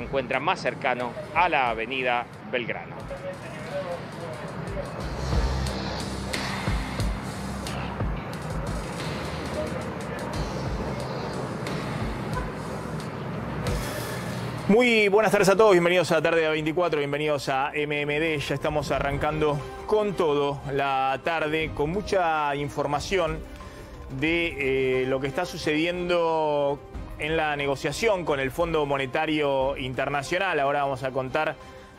Se encuentra más cercano a la avenida Belgrano. Muy buenas tardes a todos, bienvenidos a Tarde a 24, bienvenidos a MMD. Ya estamos arrancando con todo la tarde, con mucha información de lo que está sucediendo en la negociación con el Fondo Monetario Internacional. Ahora vamos a contar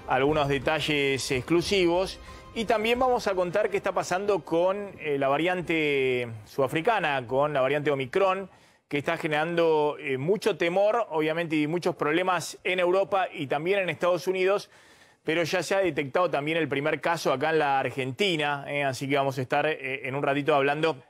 algunos detalles exclusivos y también vamos a contar qué está pasando con la variante sudafricana, con la variante Omicron, que está generando mucho temor, obviamente, y muchos problemas en Europa y también en Estados Unidos, pero ya se ha detectado también el primer caso acá en la Argentina, así que vamos a estar en un ratito hablando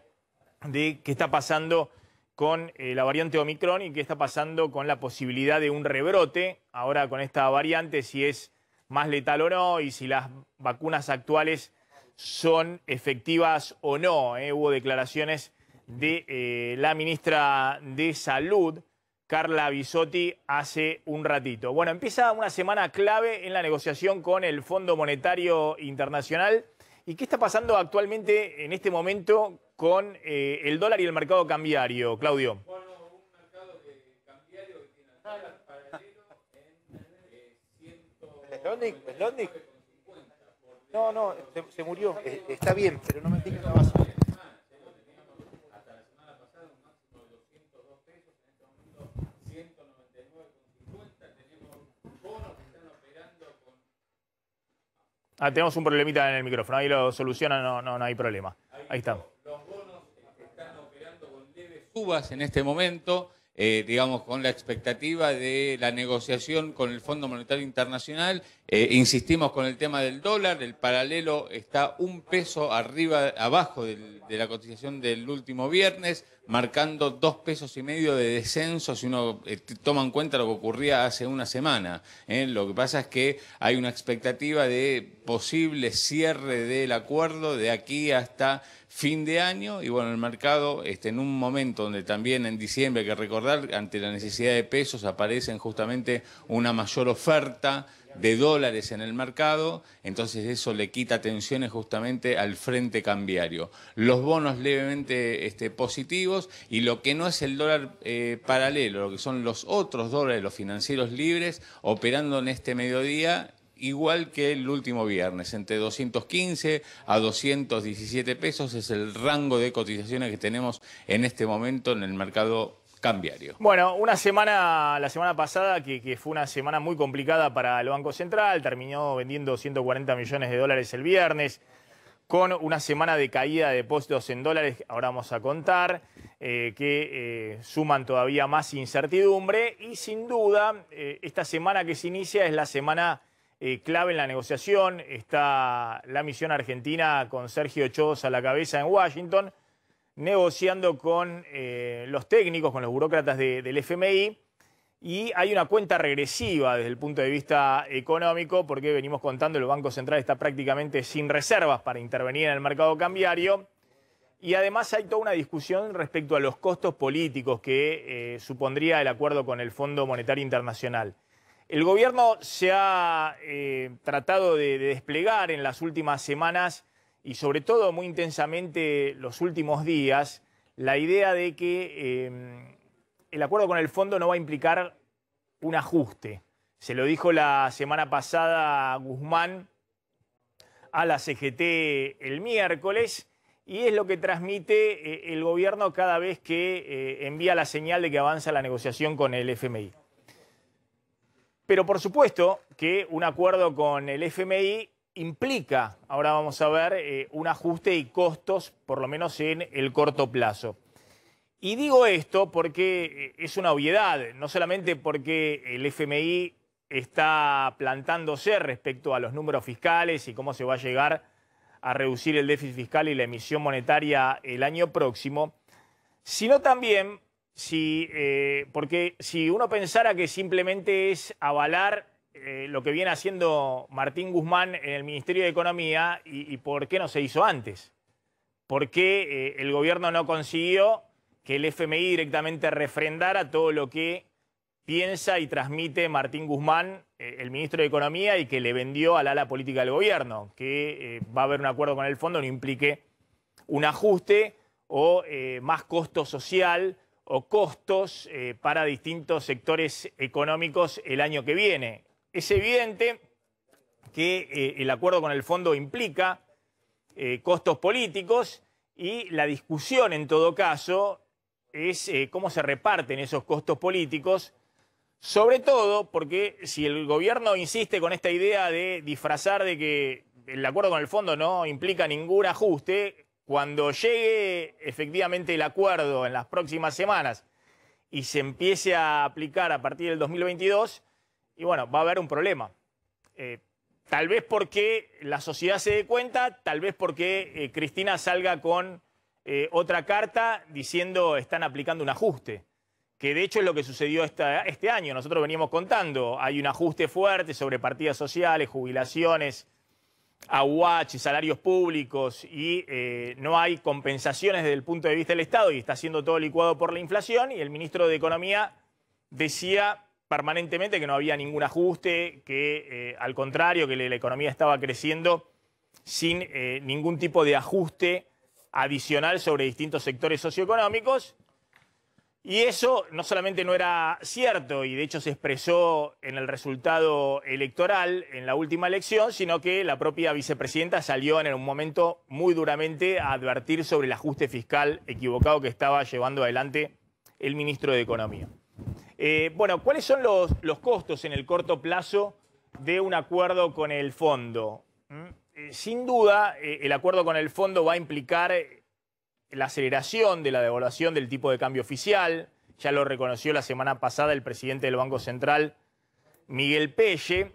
de qué está pasando con la variante Omicron y qué está pasando con la posibilidad de un rebrote ahora con esta variante, si es más letal o no y si las vacunas actuales son efectivas o no. Hubo declaraciones de la ministra de Salud, Carla Bisotti, hace un ratito. Bueno, empieza una semana clave en la negociación con el Fondo Monetario Internacional. ¿Y qué está pasando actualmente en este momento con el dólar y el mercado cambiario, Claudio? Bueno, un mercado cambiario que tiene el dólar paralelo en ¿Slotnik? No, se murió. Está bien, pero no me pica la base. hasta la semana pasada un máximo de 202 pesos, en este momento 199,50. Tenemos bonos que están operando con... Tenemos un problemita en el micrófono, ahí lo solucionan, no hay problema. Ahí está. Los bonos están operando con leves subas en este momento, digamos, con la expectativa de la negociación con el Fondo Monetario Internacional. Insistimos con el tema del dólar, el paralelo está un peso abajo de la cotización del último viernes, marcando 2,5 pesos de descenso si uno toma en cuenta lo que ocurría hace una semana. Lo que pasa es que hay una expectativa de posible cierre del acuerdo de aquí hasta fin de año, y bueno, el mercado en un momento donde también en diciembre, hay que recordar, ante la necesidad de pesos aparecen justamente una mayor oferta de dólares en el mercado, entonces eso le quita tensiones justamente al frente cambiario. Los bonos levemente positivos, y lo que no es el dólar paralelo, lo que son los otros dólares, los financieros libres, operando en este mediodía igual que el último viernes, entre 215 a 217 pesos es el rango de cotizaciones que tenemos en este momento en el mercado cambiario. Bueno, la semana pasada, que fue una semana muy complicada para el Banco Central, terminó vendiendo 140 millones de dólares el viernes, con una semana de caída de depósitos en dólares, ahora vamos a contar, que suman todavía más incertidumbre, y sin duda esta semana que se inicia es la semana clave en la negociación. Está la misión argentina con Sergio Chós a la cabeza en Washington, negociando con los técnicos, con los burócratas del FMI, y hay una cuenta regresiva desde el punto de vista económico, porque venimos contando, el Banco Central está prácticamente sin reservas para intervenir en el mercado cambiario, y además hay toda una discusión respecto a los costos políticos que supondría el acuerdo con el Fondo Monetario Internacional. El gobierno se ha tratado de desplegar en las últimas semanas y sobre todo muy intensamente los últimos días la idea de que el acuerdo con el fondo no va a implicar un ajuste. Se lo dijo la semana pasada Guzmán a la CGT el miércoles, y es lo que transmite el gobierno cada vez que envía la señal de que avanza la negociación con el FMI. Pero por supuesto que un acuerdo con el FMI implica, ahora vamos a ver, un ajuste y costos, por lo menos en el corto plazo. Y digo esto porque es una obviedad, no solamente porque el FMI está plantándose respecto a los números fiscales y cómo se va a llegar a reducir el déficit fiscal y la emisión monetaria el año próximo, sino también porque si uno pensara que simplemente es avalar lo que viene haciendo Martín Guzmán en el Ministerio de Economía, y por qué no se hizo antes, por qué el gobierno no consiguió que el FMI directamente refrendara todo lo que piensa y transmite Martín Guzmán, el ministro de Economía, y que le vendió al ala política del gobierno, que va a haber un acuerdo con el fondo, no implique un ajuste o más costo social o costos para distintos sectores económicos el año que viene. Es evidente que el acuerdo con el fondo implica costos políticos y la discusión en todo caso es cómo se reparten esos costos políticos, sobre todo porque si el gobierno insiste con esta idea de disfrazar de que el acuerdo con el fondo no implica ningún ajuste, cuando llegue efectivamente el acuerdo en las próximas semanas y se empiece a aplicar a partir del 2022, y bueno, va a haber un problema. Tal vez porque la sociedad se dé cuenta, tal vez porque Cristina salga con otra carta diciendo están aplicando un ajuste, que de hecho es lo que sucedió este año. Nosotros veníamos contando, hay un ajuste fuerte sobre partidas sociales, jubilaciones, AUH, salarios públicos y no hay compensaciones desde el punto de vista del Estado y está siendo todo licuado por la inflación, y el ministro de Economía decía permanentemente que no había ningún ajuste, que al contrario, que la economía estaba creciendo sin ningún tipo de ajuste adicional sobre distintos sectores socioeconómicos. Y eso no solamente no era cierto, y de hecho se expresó en el resultado electoral en la última elección, sino que la propia vicepresidenta salió en un momento muy duramente a advertir sobre el ajuste fiscal equivocado que estaba llevando adelante el ministro de Economía. Bueno, ¿cuáles son los costos en el corto plazo de un acuerdo con el fondo? Sin duda, el acuerdo con el fondo va a implicar la aceleración de la devaluación del tipo de cambio oficial. Ya lo reconoció la semana pasada el presidente del Banco Central, Miguel Pelle.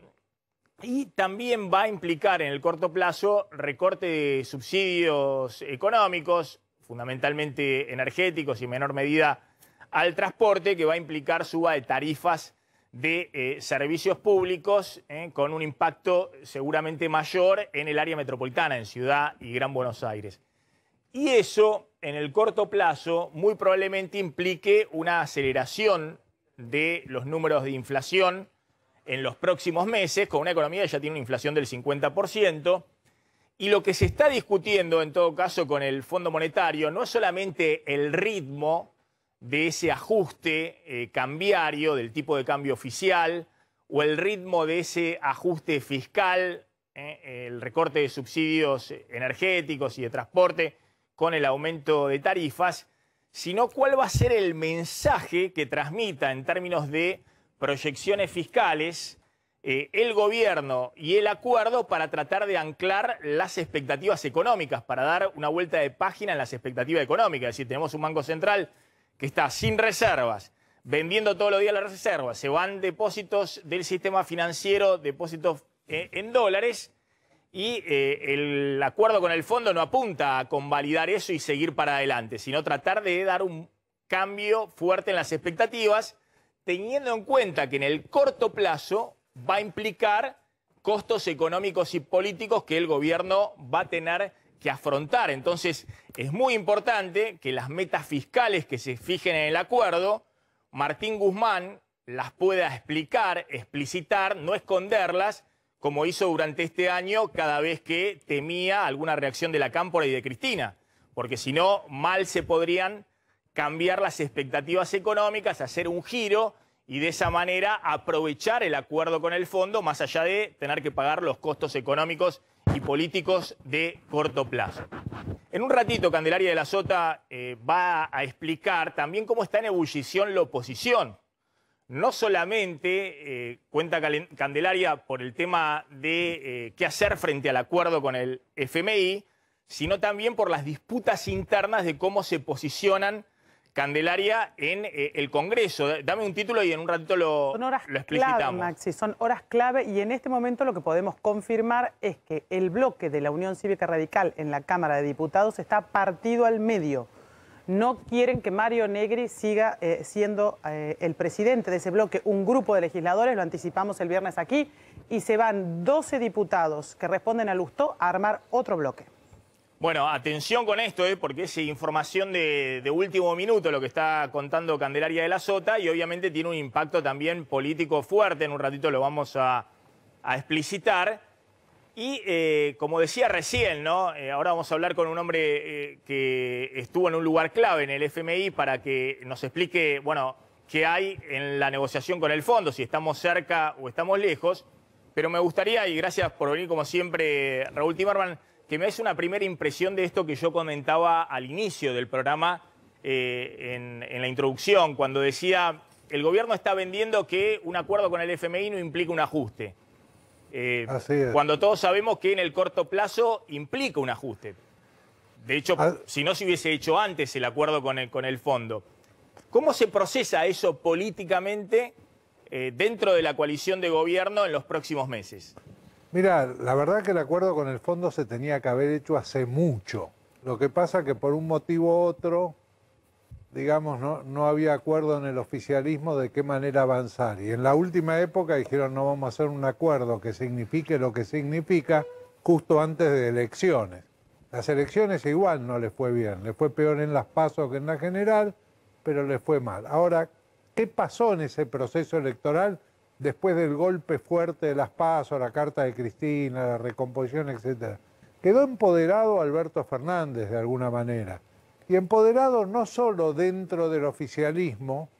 Y también va a implicar en el corto plazo recorte de subsidios económicos, fundamentalmente energéticos y en menor medida al transporte, que va a implicar suba de tarifas de servicios públicos con un impacto seguramente mayor en el área metropolitana, en Ciudad y Gran Buenos Aires. Y eso, en el corto plazo, muy probablemente implique una aceleración de los números de inflación en los próximos meses, con una economía que ya tiene una inflación del 50%. Y lo que se está discutiendo, en todo caso, con el Fondo Monetario, no es solamente el ritmo de ese ajuste cambiario del tipo de cambio oficial o el ritmo de ese ajuste fiscal, el recorte de subsidios energéticos y de transporte con el aumento de tarifas, sino cuál va a ser el mensaje que transmita en términos de proyecciones fiscales el gobierno y el acuerdo para tratar de anclar las expectativas económicas, para dar una vuelta de página en las expectativas económicas. Es decir, tenemos un Banco Central que está sin reservas, vendiendo todos los días las reservas, se van depósitos del sistema financiero, depósitos en dólares, y el acuerdo con el fondo no apunta a convalidar eso y seguir para adelante, sino tratar de dar un cambio fuerte en las expectativas, teniendo en cuenta que en el corto plazo va a implicar costos económicos y políticos que el gobierno va a tener que afrontar. Entonces, es muy importante que las metas fiscales que se fijen en el acuerdo, Martín Guzmán las pueda explicar, explicitar, no esconderlas, como hizo durante este año cada vez que temía alguna reacción de la Cámpora y de Cristina, porque si no, mal se podrían cambiar las expectativas económicas, hacer un giro y de esa manera aprovechar el acuerdo con el fondo, más allá de tener que pagar los costos económicos y políticos de corto plazo. En un ratito, Candelaria de la Sota va a explicar también cómo está en ebullición la oposición. No solamente cuenta Candelaria por el tema de qué hacer frente al acuerdo con el FMI, sino también por las disputas internas de cómo se posicionan, Candelaria, en el Congreso. Dame un título y en un ratito lo explicitamos. Clave, Maxi, son horas clave, y en este momento lo que podemos confirmar es que el bloque de la Unión Cívica Radical en la Cámara de Diputados está partido al medio. No quieren que Mario Negri siga siendo el presidente de ese bloque. Un grupo de legisladores, lo anticipamos el viernes aquí, y se van 12 diputados que responden a Lustó a armar otro bloque. Bueno, atención con esto, porque es información de último minuto lo que está contando Candelaria de la Sota y obviamente tiene un impacto también político fuerte. En un ratito lo vamos a explicitar. Y como decía recién, ¿no? Ahora vamos a hablar con un hombre que estuvo en un lugar clave en el FMI para que nos explique, bueno, qué hay en la negociación con el fondo, si estamos cerca o estamos lejos. Pero me gustaría, y gracias por venir como siempre, Raúl Timerman, que me des una primera impresión de esto que yo comentaba al inicio del programa, en la introducción, cuando decía, el gobierno está vendiendo que un acuerdo con el FMI no implica un ajuste. Así es. Cuando todos sabemos que en el corto plazo implica un ajuste. De hecho, si no se hubiese hecho antes el acuerdo con el fondo. ¿Cómo se procesa eso políticamente dentro de la coalición de gobierno en los próximos meses? Mira, la verdad que el acuerdo con el fondo se tenía que haber hecho hace mucho. Lo que pasa que por un motivo u otro, digamos, no había acuerdo en el oficialismo de qué manera avanzar. Y en la última época dijeron no vamos a hacer un acuerdo que signifique lo que significa justo antes de elecciones. Las elecciones igual no les fue bien, les fue peor en las PASO que en la general, pero les fue mal. Ahora, ¿qué pasó en ese proceso electoral? Después del golpe fuerte de las PASO, la carta de Cristina, la recomposición, etc. Quedó empoderado Alberto Fernández de alguna manera. Y empoderado no solo dentro del oficialismo,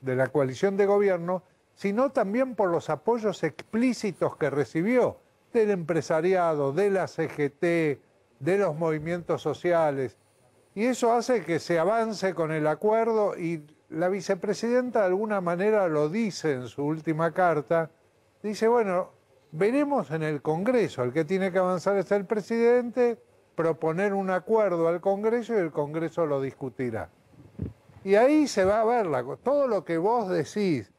de la coalición de gobierno, sino también por los apoyos explícitos que recibió del empresariado, de la CGT, de los movimientos sociales. Y eso hace que se avance con el acuerdo y la vicepresidenta de alguna manera lo dice en su última carta, dice, bueno, veremos en el Congreso, el que tiene que avanzar es el presidente, proponer un acuerdo al Congreso y el Congreso lo discutirá. Y ahí se va a ver todo lo que vos decís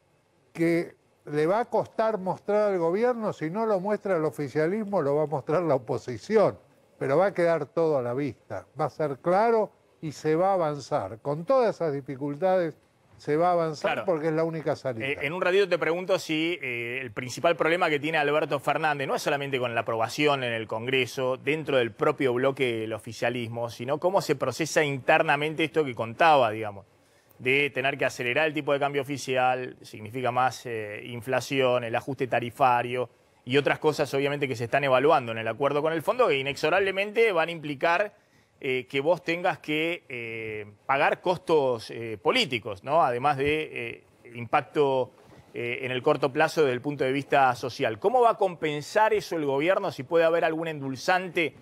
que le va a costar mostrar al gobierno, si no lo muestra el oficialismo, lo va a mostrar la oposición, pero va a quedar todo a la vista, va a ser claro y se va a avanzar. Con todas esas dificultades se va a avanzar, claro, porque es la única salida. En un ratito te pregunto si el principal problema que tiene Alberto Fernández no es solamente con la aprobación en el Congreso, dentro del propio bloque del oficialismo, sino cómo se procesa internamente esto que contaba, digamos, de tener que acelerar el tipo de cambio oficial, significa más inflación, el ajuste tarifario y otras cosas obviamente que se están evaluando en el acuerdo con el fondo que inexorablemente van a implicar que vos tengas que pagar costos políticos, ¿no? Además de impacto en el corto plazo desde el punto de vista social. ¿Cómo va a compensar eso el gobierno? Si puede haber algún endulzante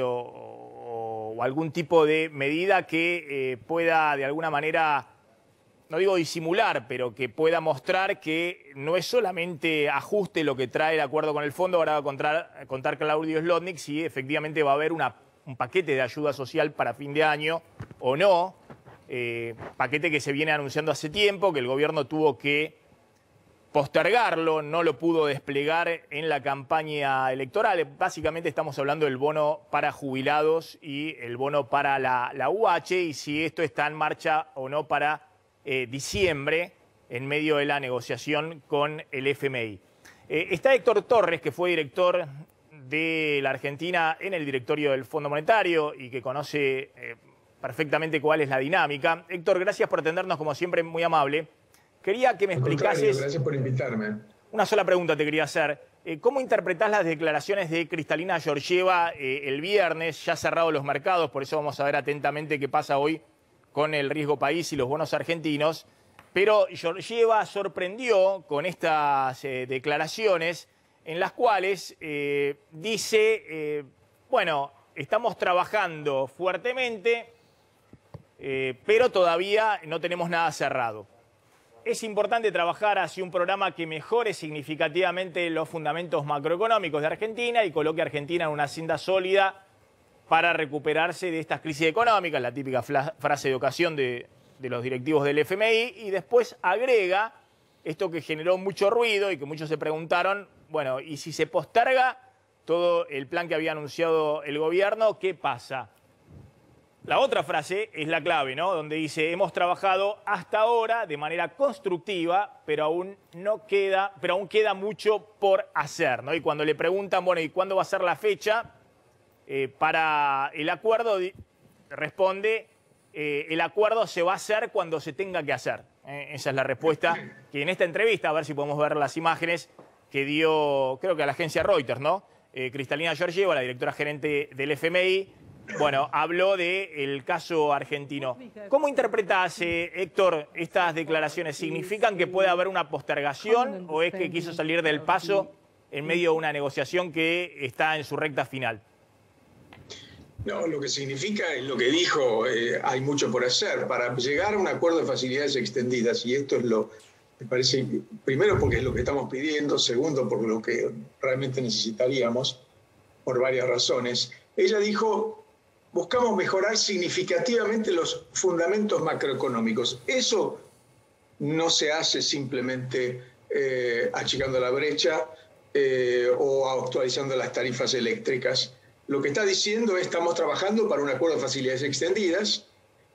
o algún tipo de medida que pueda de alguna manera, no digo disimular, pero que pueda mostrar que no es solamente ajuste lo que trae el acuerdo con el fondo. Ahora va a contar Claudio Zlotnik si efectivamente va a haber un paquete de ayuda social para fin de año o no, paquete que se viene anunciando hace tiempo, que el gobierno tuvo que postergarlo, no lo pudo desplegar en la campaña electoral. Básicamente estamos hablando del bono para jubilados y el bono para la UH, y si esto está en marcha o no para diciembre, en medio de la negociación con el FMI. Está Héctor Torres, que fue director de la Argentina en el directorio del Fondo Monetario y que conoce perfectamente cuál es la dinámica. Héctor, gracias por atendernos, como siempre, muy amable. Quería que me explicases... Gracias por invitarme. Una sola pregunta te quería hacer. ¿Cómo interpretás las declaraciones de Kristalina Georgieva el viernes, ya cerrados los mercados? Por eso vamos a ver atentamente qué pasa hoy con el riesgo país y los bonos argentinos. Pero Georgieva sorprendió con estas declaraciones en las cuales dice, bueno, estamos trabajando fuertemente, pero todavía no tenemos nada cerrado. Es importante trabajar hacia un programa que mejore significativamente los fundamentos macroeconómicos de Argentina y coloque a Argentina en una senda sólida para recuperarse de estas crisis económicas, la típica frase de ocasión de los directivos del FMI, y después agrega esto que generó mucho ruido y que muchos se preguntaron, bueno, ¿y si se posterga todo el plan que había anunciado el gobierno, qué pasa? La otra frase es la clave, ¿no? Donde dice, hemos trabajado hasta ahora de manera constructiva, pero aún queda mucho por hacer, ¿no? Y cuando le preguntan, bueno, ¿y cuándo va a ser la fecha? Para el acuerdo, responde, el acuerdo se va a hacer cuando se tenga que hacer. Esa es la respuesta que en esta entrevista, a ver si podemos ver las imágenes, que dio, creo que a la agencia Reuters, ¿no? Cristalina Georgieva, la directora gerente del FMI, bueno, habló del caso argentino. ¿Cómo interpretás, Héctor, estas declaraciones? ¿Significan que puede haber una postergación o es que quiso salir del paso en medio de una negociación que está en su recta final? No, lo que significa es lo que dijo, hay mucho por hacer. Para llegar a un acuerdo de facilidades extendidas, y esto es lo, me parece, primero porque es lo que estamos pidiendo, segundo por lo que realmente necesitaríamos, por varias razones. Ella dijo, buscamos mejorar significativamente los fundamentos macroeconómicos. Eso no se hace simplemente achicando la brecha o actualizando las tarifas eléctricas. Lo que está diciendo es estamos trabajando para un acuerdo de facilidades extendidas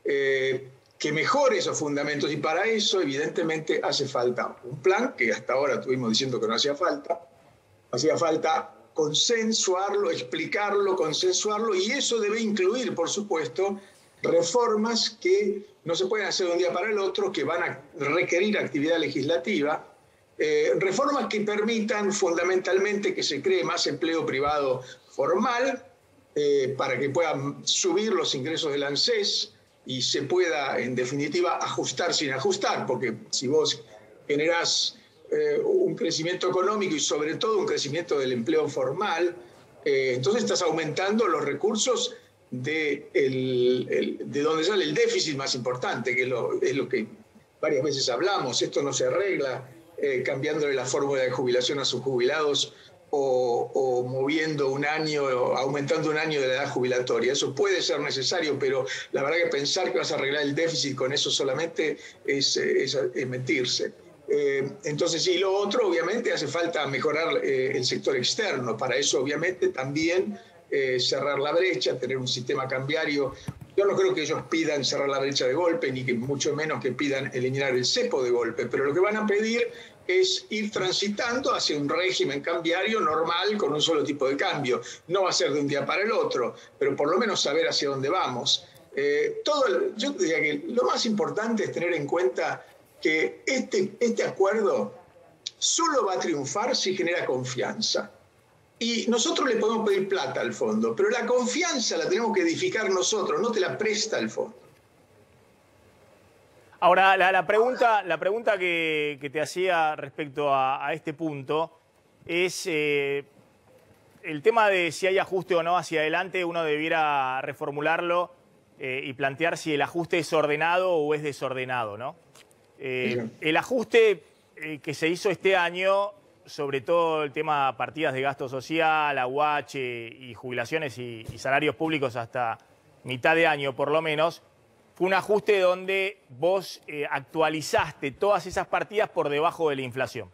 que mejore esos fundamentos, y para eso evidentemente hace falta un plan que hasta ahora estuvimos diciendo que no hacía falta consensuarlo, explicarlo, consensuarlo, y eso debe incluir, por supuesto, reformas que no se pueden hacer de un día para el otro, que van a requerir actividad legislativa, reformas que permitan fundamentalmente que se cree más empleo privado formal, para que puedan subir los ingresos del ANSES y se pueda, en definitiva, ajustar sin ajustar, porque si vos generás un crecimiento económico y sobre todo un crecimiento del empleo formal, entonces estás aumentando los recursos de donde sale el déficit más importante, que es lo que varias veces hablamos. Esto no se arregla cambiándole la fórmula de jubilación a sus jubilados o moviendo un año, o aumentando un año de la edad jubilatoria. Eso puede ser necesario, pero la verdad que pensar que vas a arreglar el déficit con eso solamente es mentirse. Entonces, y lo otro, obviamente, hace falta mejorar el sector externo. Para eso, obviamente, también cerrar la brecha, tener un sistema cambiario. Yo no creo que ellos pidan cerrar la brecha de golpe, ni que mucho menos que pidan eliminar el cepo de golpe, pero lo que van a pedir es ir transitando hacia un régimen cambiario normal con un solo tipo de cambio. No va a ser de un día para el otro, pero por lo menos saber hacia dónde vamos. Yo diría que lo más importante es tener en cuenta que este acuerdo solo va a triunfar si genera confianza. Y nosotros le podemos pedir plata al fondo, pero la confianza la tenemos que edificar nosotros, no te la presta el fondo. Ahora, la pregunta que te hacía respecto a este punto es el tema de si hay ajuste o no hacia adelante. Uno debiera reformularlo y plantear si el ajuste es ordenado o es desordenado, ¿no? El ajuste que se hizo este año, sobre todo el tema partidas de gasto social, AUH y jubilaciones y salarios públicos hasta mitad de año por lo menos, fue un ajuste donde vos actualizaste todas esas partidas por debajo de la inflación.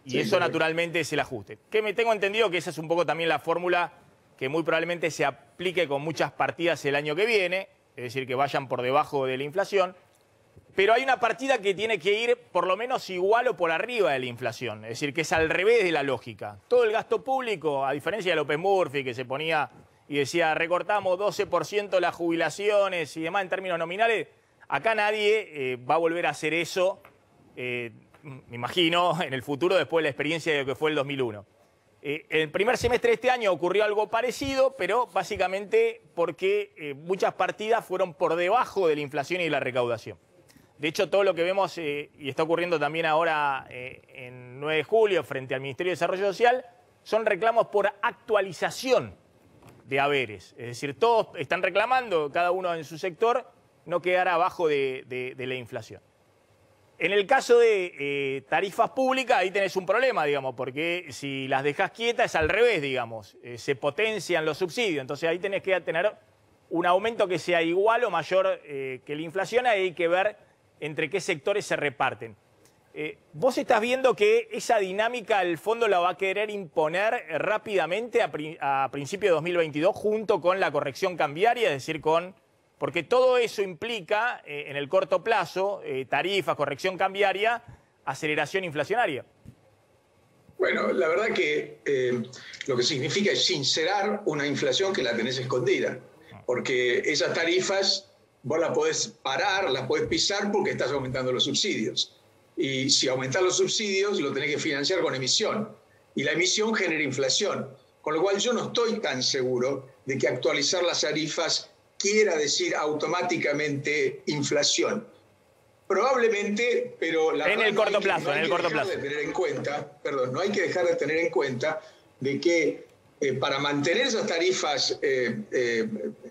Y sí, eso naturalmente es el ajuste. Que me tengo entendido que esa es un poco también la fórmula que muy probablemente se aplique con muchas partidas el año que viene, es decir, que vayan por debajo de la inflación. Pero hay una partida que tiene que ir por lo menos igual o por arriba de la inflación, es decir, que es al revés de la lógica. Todo el gasto público, a diferencia de López Murphy, que se ponía y decía, recortamos 12% las jubilaciones y demás en términos nominales, acá nadie va a volver a hacer eso, me imagino, en el futuro, después de la experiencia de lo que fue el 2001. El primer semestre de este año ocurrió algo parecido, pero básicamente porque muchas partidas fueron por debajo de la inflación y de la recaudación. De hecho, todo lo que vemos, y está ocurriendo también ahora en 9 de julio frente al Ministerio de Desarrollo Social, son reclamos por actualización de haberes. Es decir, todos están reclamando, cada uno en su sector, no quedar abajo de la inflación. En el caso de tarifas públicas, ahí tenés un problema, digamos, porque si las dejás quietas es al revés, digamos. Se potencian los subsidios, entonces ahí tenés que tener un aumento que sea igual o mayor que la inflación, ahí hay que ver entre qué sectores se reparten. ¿Vos estás viendo que esa dinámica el fondo la va a querer imponer rápidamente a principios de 2022 junto con la corrección cambiaria? Es decir, porque todo eso implica en el corto plazo, tarifas, corrección cambiaria, aceleración inflacionaria. Bueno, la verdad que lo que significa es sincerar una inflación que la tenés escondida, porque esas tarifas vos las podés parar, las podés pisar porque estás aumentando los subsidios. Y si aumentás los subsidios, lo tenés que financiar con emisión. Y la emisión genera inflación. Con lo cual yo no estoy tan seguro de que actualizar las tarifas quiera decir automáticamente inflación. Probablemente, pero la en el corto plazo, no hay que dejar de tener en cuenta, no hay que dejar de tener en cuenta de que para mantener esas tarifas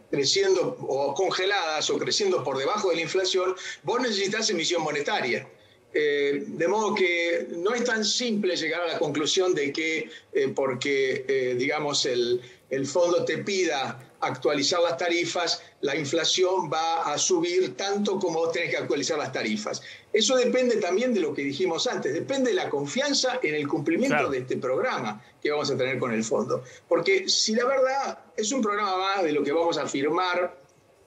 creciendo o congeladas o creciendo por debajo de la inflación, vos necesitas emisión monetaria. De modo que no es tan simple llegar a la conclusión de que porque, digamos, el fondo te pida actualizar las tarifas, la inflación va a subir tanto como vos tenés que actualizar las tarifas. Eso depende también de lo que dijimos antes, depende de la confianza en el cumplimiento de este programa que vamos a tener con el fondo. Porque si la verdad es un programa más de lo que vamos a firmar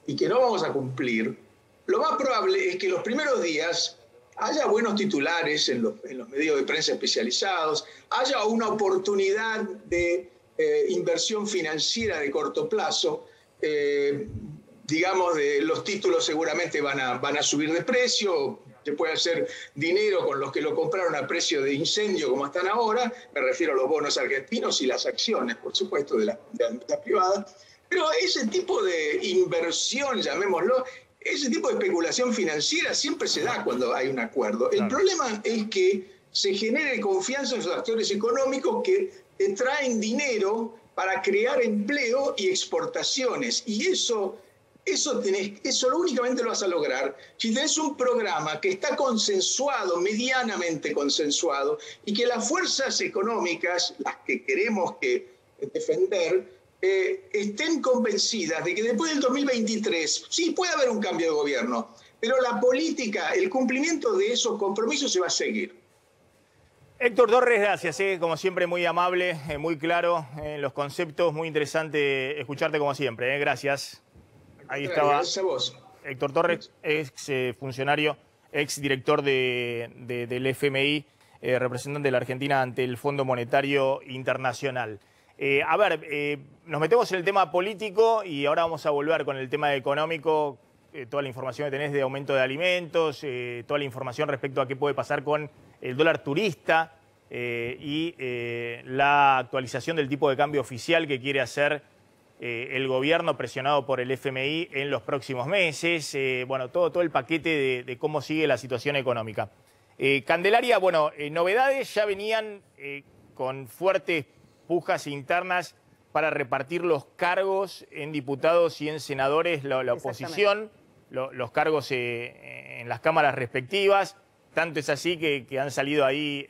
y que no vamos a cumplir, lo más probable es que los primeros días haya buenos titulares en los medios de prensa especializados, haya una oportunidad de inversión financiera de corto plazo, digamos, los títulos seguramente van a subir de precio, se puede hacer dinero con los que lo compraron a precio de incendio como están ahora, me refiero a los bonos argentinos y las acciones, por supuesto, de la empresa privada, pero ese tipo de inversión, llamémoslo, ese tipo de especulación financiera siempre se da cuando hay un acuerdo. El problema es que se genere confianza en los actores económicos que te traen dinero para crear empleo y exportaciones. Y eso únicamente lo vas a lograr si tenés un programa que está consensuado, medianamente consensuado, y que las fuerzas económicas, las que queremos defender, estén convencidas de que después del 2023 sí puede haber un cambio de gobierno, pero la política, el cumplimiento de esos compromisos se va a seguir. Héctor Torres, gracias, como siempre muy amable, muy claro en los conceptos, muy interesante escucharte como siempre, gracias. Ahí estaba gracias a vos. Héctor Torres, ex funcionario, ex director del FMI, representante de la Argentina ante el Fondo Monetario Internacional. A ver, nos metemos en el tema político y ahora vamos a volver con el tema económico, toda la información que tenés de aumento de alimentos, toda la información respecto a qué puede pasar con el dólar turista y la actualización del tipo de cambio oficial que quiere hacer el gobierno presionado por el FMI en los próximos meses. Bueno, todo el paquete de cómo sigue la situación económica. Candelaria, bueno, novedades ya venían con fuertes pujas internas para repartir los cargos en diputados y en senadores, la oposición, los cargos en las cámaras respectivas. Tanto es así que han salido ahí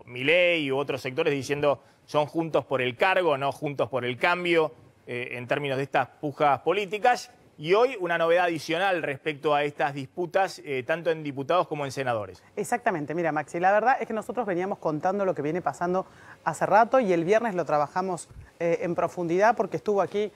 Milei u otros sectores diciendo son juntos por el cargo, no juntos por el cambio, en términos de estas pujas políticas. Y hoy una novedad adicional respecto a estas disputas, tanto en diputados como en senadores. Exactamente, mira Maxi, la verdad es que nosotros veníamos contando lo que viene pasando hace rato y el viernes lo trabajamos en profundidad porque estuvo aquí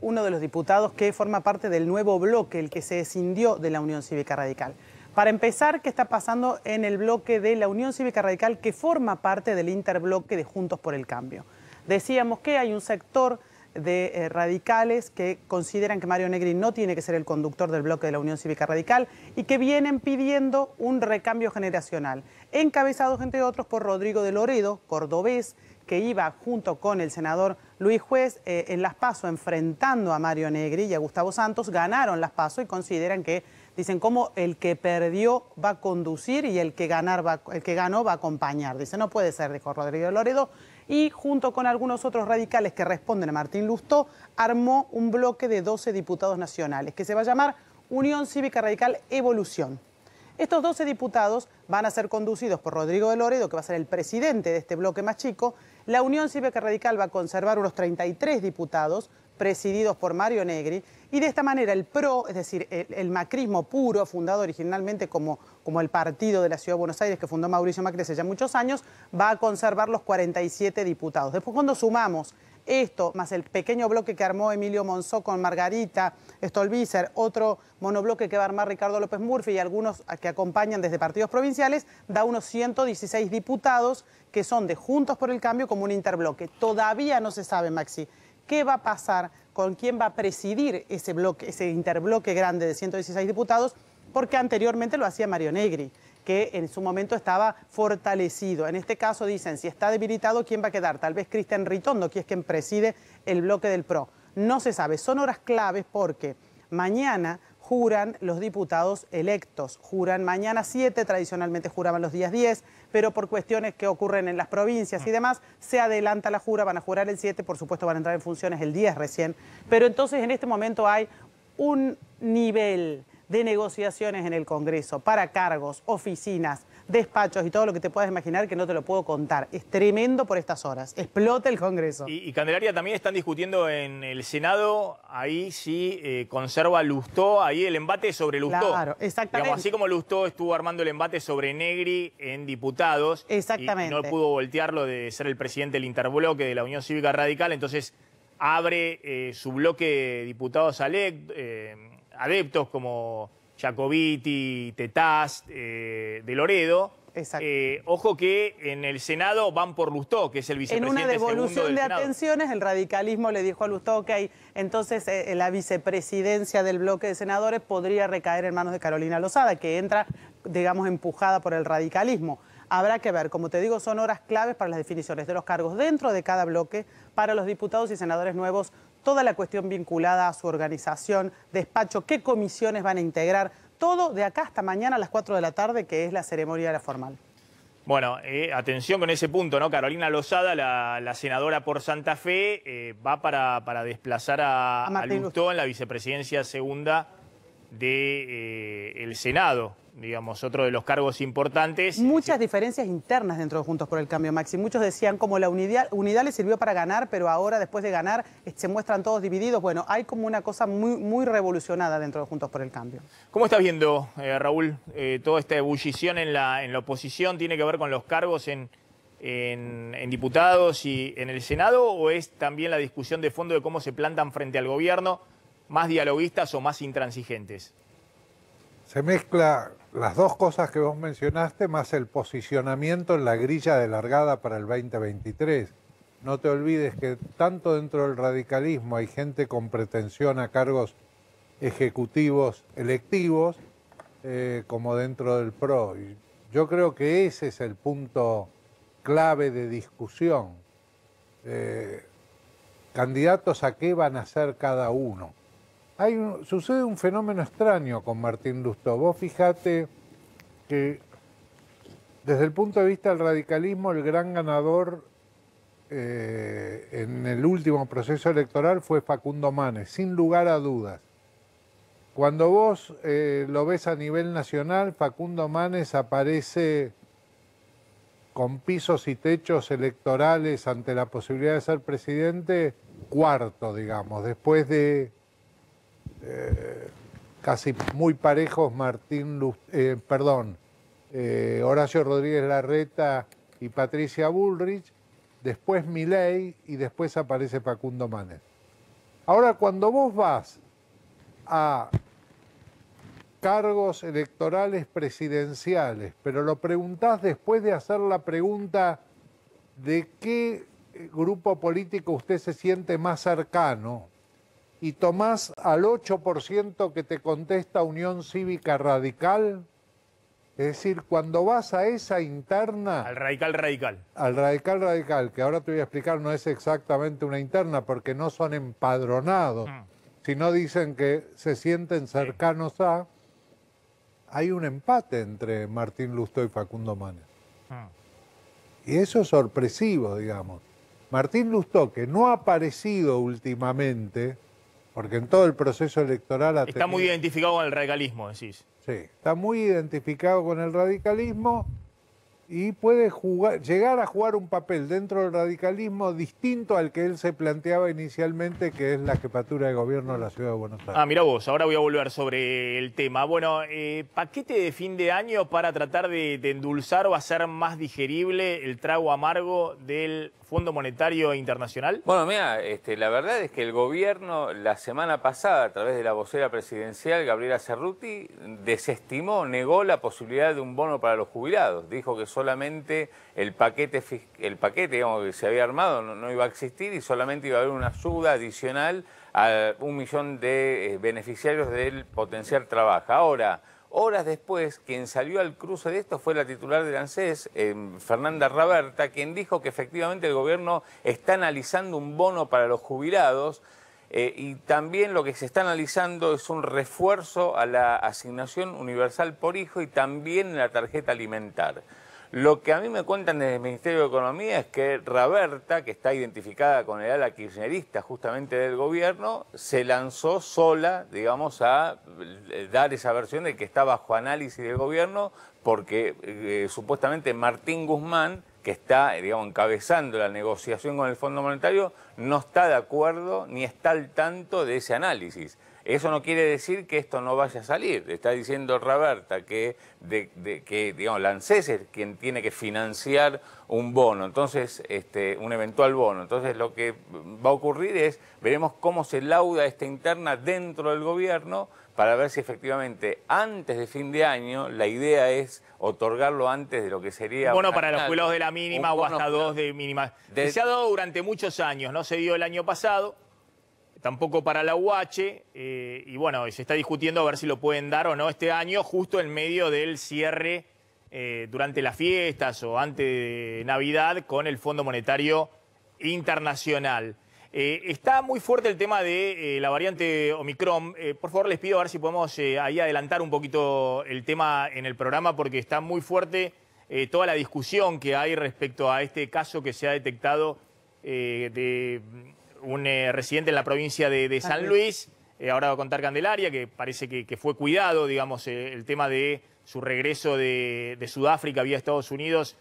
uno de los diputados que forma parte del nuevo bloque, el que se escindió de la Unión Cívica Radical. Para empezar, ¿qué está pasando en el bloque de la Unión Cívica Radical que forma parte del interbloque de Juntos por el Cambio? Decíamos que hay un sector de radicales que consideran que Mario Negri no tiene que ser el conductor del bloque de la Unión Cívica Radical y que vienen pidiendo un recambio generacional, encabezados entre otros por Rodrigo de Loredo, cordobés, que iba junto con el senador Luis Juez en las PASO enfrentando a Mario Negri y a Gustavo Santos, ganaron las PASO y consideran que, dicen, como el que perdió va a conducir y el que ganó va a acompañar. Dice, no puede ser, dijo Rodrigo de Loredo. Y junto con algunos otros radicales que responden a Martín Lustó, armó un bloque de 12 diputados nacionales que se va a llamar Unión Cívica Radical Evolución. Estos 12 diputados van a ser conducidos por Rodrigo de Loredo, que va a ser el presidente de este bloque más chico. La Unión Cívica Radical va a conservar unos 33 diputados, presididos por Mario Negri, y de esta manera el PRO, es decir, el macrismo puro, fundado originalmente como el partido de la Ciudad de Buenos Aires que fundó Mauricio Macri hace ya muchos años, va a conservar los 47 diputados. Después, cuando sumamos Esto, más el pequeño bloque que armó Emilio Monzó con Margarita Stolbizer, otro monobloque que va a armar Ricardo López Murphy y algunos que acompañan desde partidos provinciales, da unos 116 diputados que son de Juntos por el Cambio como un interbloque. Todavía no se sabe, Maxi, qué va a pasar, con quién va a presidir ese bloque, ese interbloque grande de 116 diputados, porque anteriormente lo hacía Mario Negri, que en su momento estaba fortalecido. En este caso dicen, si está debilitado, ¿quién va a quedar? Tal vez Cristian Ritondo, que es quien preside el bloque del PRO. No se sabe, son horas claves porque mañana juran los diputados electos. Juran mañana 7, tradicionalmente juraban los días 10, pero por cuestiones que ocurren en las provincias y demás, se adelanta la jura, van a jurar el 7, por supuesto van a entrar en funciones el 10 recién. Pero entonces en este momento hay un nivel de negociaciones en el Congreso para cargos, oficinas, despachos y todo lo que te puedas imaginar que no te lo puedo contar. Es tremendo por estas horas. Explota el Congreso. Y Candelaria, también están discutiendo en el Senado, ahí sí conserva Lustó, ahí el embate sobre Lustó. Claro, exactamente. Digamos, así como Lustó estuvo armando el embate sobre Negri en diputados. Exactamente. Y no pudo voltearlo de ser el presidente del interbloque de la Unión Cívica Radical, entonces abre su bloque de diputados adeptos como Jacobiti, Tetaz, de Loredo. Exacto. Ojo que en el Senado van por Lustó, que es el vicepresidente En una segundo devolución del de Senado. atenciones, el radicalismo le dijo a Lustó, ok, entonces la vicepresidencia del bloque de senadores podría recaer en manos de Carolina Lozada, que entra, digamos, empujada por el radicalismo. Habrá que ver, como te digo, son horas claves para las definiciones de los cargos dentro de cada bloque, para los diputados y senadores nuevos, toda la cuestión vinculada a su organización, despacho, qué comisiones van a integrar, todo de acá hasta mañana a las 4 de la tarde, que es la ceremonia formal. Bueno, atención con ese punto, ¿no? Carolina Lozada, la senadora por Santa Fe, va para desplazar a Lustó en la vicepresidencia segunda del Senado, digamos, otro de los cargos importantes. Muchas diferencias internas dentro de Juntos por el Cambio, Maxi. Muchos decían como la unidad le sirvió para ganar, pero ahora después de ganar se muestran todos divididos. Bueno, hay como una cosa muy revolucionada dentro de Juntos por el Cambio. ¿Cómo estás viendo, Raúl, toda esta ebullición en la oposición? ¿Tiene que ver con los cargos en diputados y en el Senado, o es también la discusión de fondo de cómo se plantan frente al gobierno, más dialoguistas o más intransigentes? Se mezcla las dos cosas que vos mencionaste, más el posicionamiento en la grilla de largada para el 2023. No te olvides que tanto dentro del radicalismo hay gente con pretensión a cargos ejecutivos electivos, como dentro del PRO. Y yo creo que ese es el punto clave de discusión. Candidatos a qué van a ser cada uno. Sucede un fenómeno extraño con Martín Lustó. Vos fijate que desde el punto de vista del radicalismo, el gran ganador en el último proceso electoral fue Facundo Manes, sin lugar a dudas. Cuando vos lo ves a nivel nacional, Facundo Manes aparece con pisos y techos electorales ante la posibilidad de ser presidente, cuarto, digamos, después de casi muy parejos Horacio Rodríguez Larreta y Patricia Bullrich, después Milei y después aparece Facundo Manes. Ahora, cuando vos vas a cargos electorales presidenciales, pero lo preguntás después de hacer la pregunta de qué grupo político usted se siente más cercano, y tomás al 8% que te contesta Unión Cívica Radical, es decir, cuando vas a esa interna... Al radical. Al radical, que ahora te voy a explicar, no es exactamente una interna, porque no son empadronados, sino dicen que se sienten cercanos a... Hay un empate entre Martín Lustó y Facundo Manes. Y eso es sorpresivo, digamos. Martín Lustó, que no ha aparecido últimamente... Porque en todo el proceso electoral... Está muy identificado con el radicalismo, decís. Sí, está muy identificado con el radicalismo y puede llegar a jugar un papel dentro del radicalismo distinto al que él se planteaba inicialmente, que es la jefatura de gobierno de la Ciudad de Buenos Aires. Ah, mira vos, ahora voy a volver sobre el tema. Bueno, paquete de fin de año para tratar de endulzar o hacer más digerible el trago amargo del Fondo Monetario Internacional. Bueno, mira, la verdad es que el gobierno la semana pasada, a través de la vocera presidencial, Gabriela Cerruti, desestimó, negó la posibilidad de un bono para los jubilados. Dijo que solamente el paquete digamos, que se había armado no iba a existir y solamente iba a haber una ayuda adicional a 1 millón de beneficiarios del Potenciar Trabaja. Ahora, horas después, quien salió al cruce de esto fue la titular del ANSES, Fernanda Raberta, quien dijo que efectivamente el gobierno está analizando un bono para los jubilados y también lo que se está analizando es un refuerzo a la asignación universal por hijo y también la tarjeta alimentar. Lo que a mí me cuentan desde el Ministerio de Economía es que Raberta, que está identificada con el ala kirchnerista justamente del gobierno, se lanzó sola, digamos, a dar esa versión de que está bajo análisis del gobierno porque supuestamente Martín Guzmán, que está, digamos, encabezando la negociación con el Fondo Monetario, no está de acuerdo ni está al tanto de ese análisis. Eso no quiere decir que esto no vaya a salir. Está diciendo Raberta que digamos, la ANSES es quien tiene que financiar un bono, entonces un eventual bono. Entonces lo que va a ocurrir es, veremos cómo se lauda esta interna dentro del gobierno para ver si efectivamente antes de fin de año la idea es otorgarlo antes de lo que sería... Bono para los jubilados de la mínima o hasta 2 de mínima. Se ha dado durante muchos años, no se dio el año pasado, tampoco para la UH, y bueno, se está discutiendo a ver si lo pueden dar o no este año, justo en medio del cierre durante las fiestas o antes de Navidad con el Fondo Monetario Internacional. Está muy fuerte el tema de la variante Omicron. Por favor, les pido a ver si podemos ahí adelantar un poquito el tema en el programa, porque está muy fuerte toda la discusión que hay respecto a este caso que se ha detectado de un residente en la provincia de San Luis. Ahora va a contar Candelaria, que parece que fue cuidado, digamos, el tema de su regreso de Sudáfrica vía Estados Unidos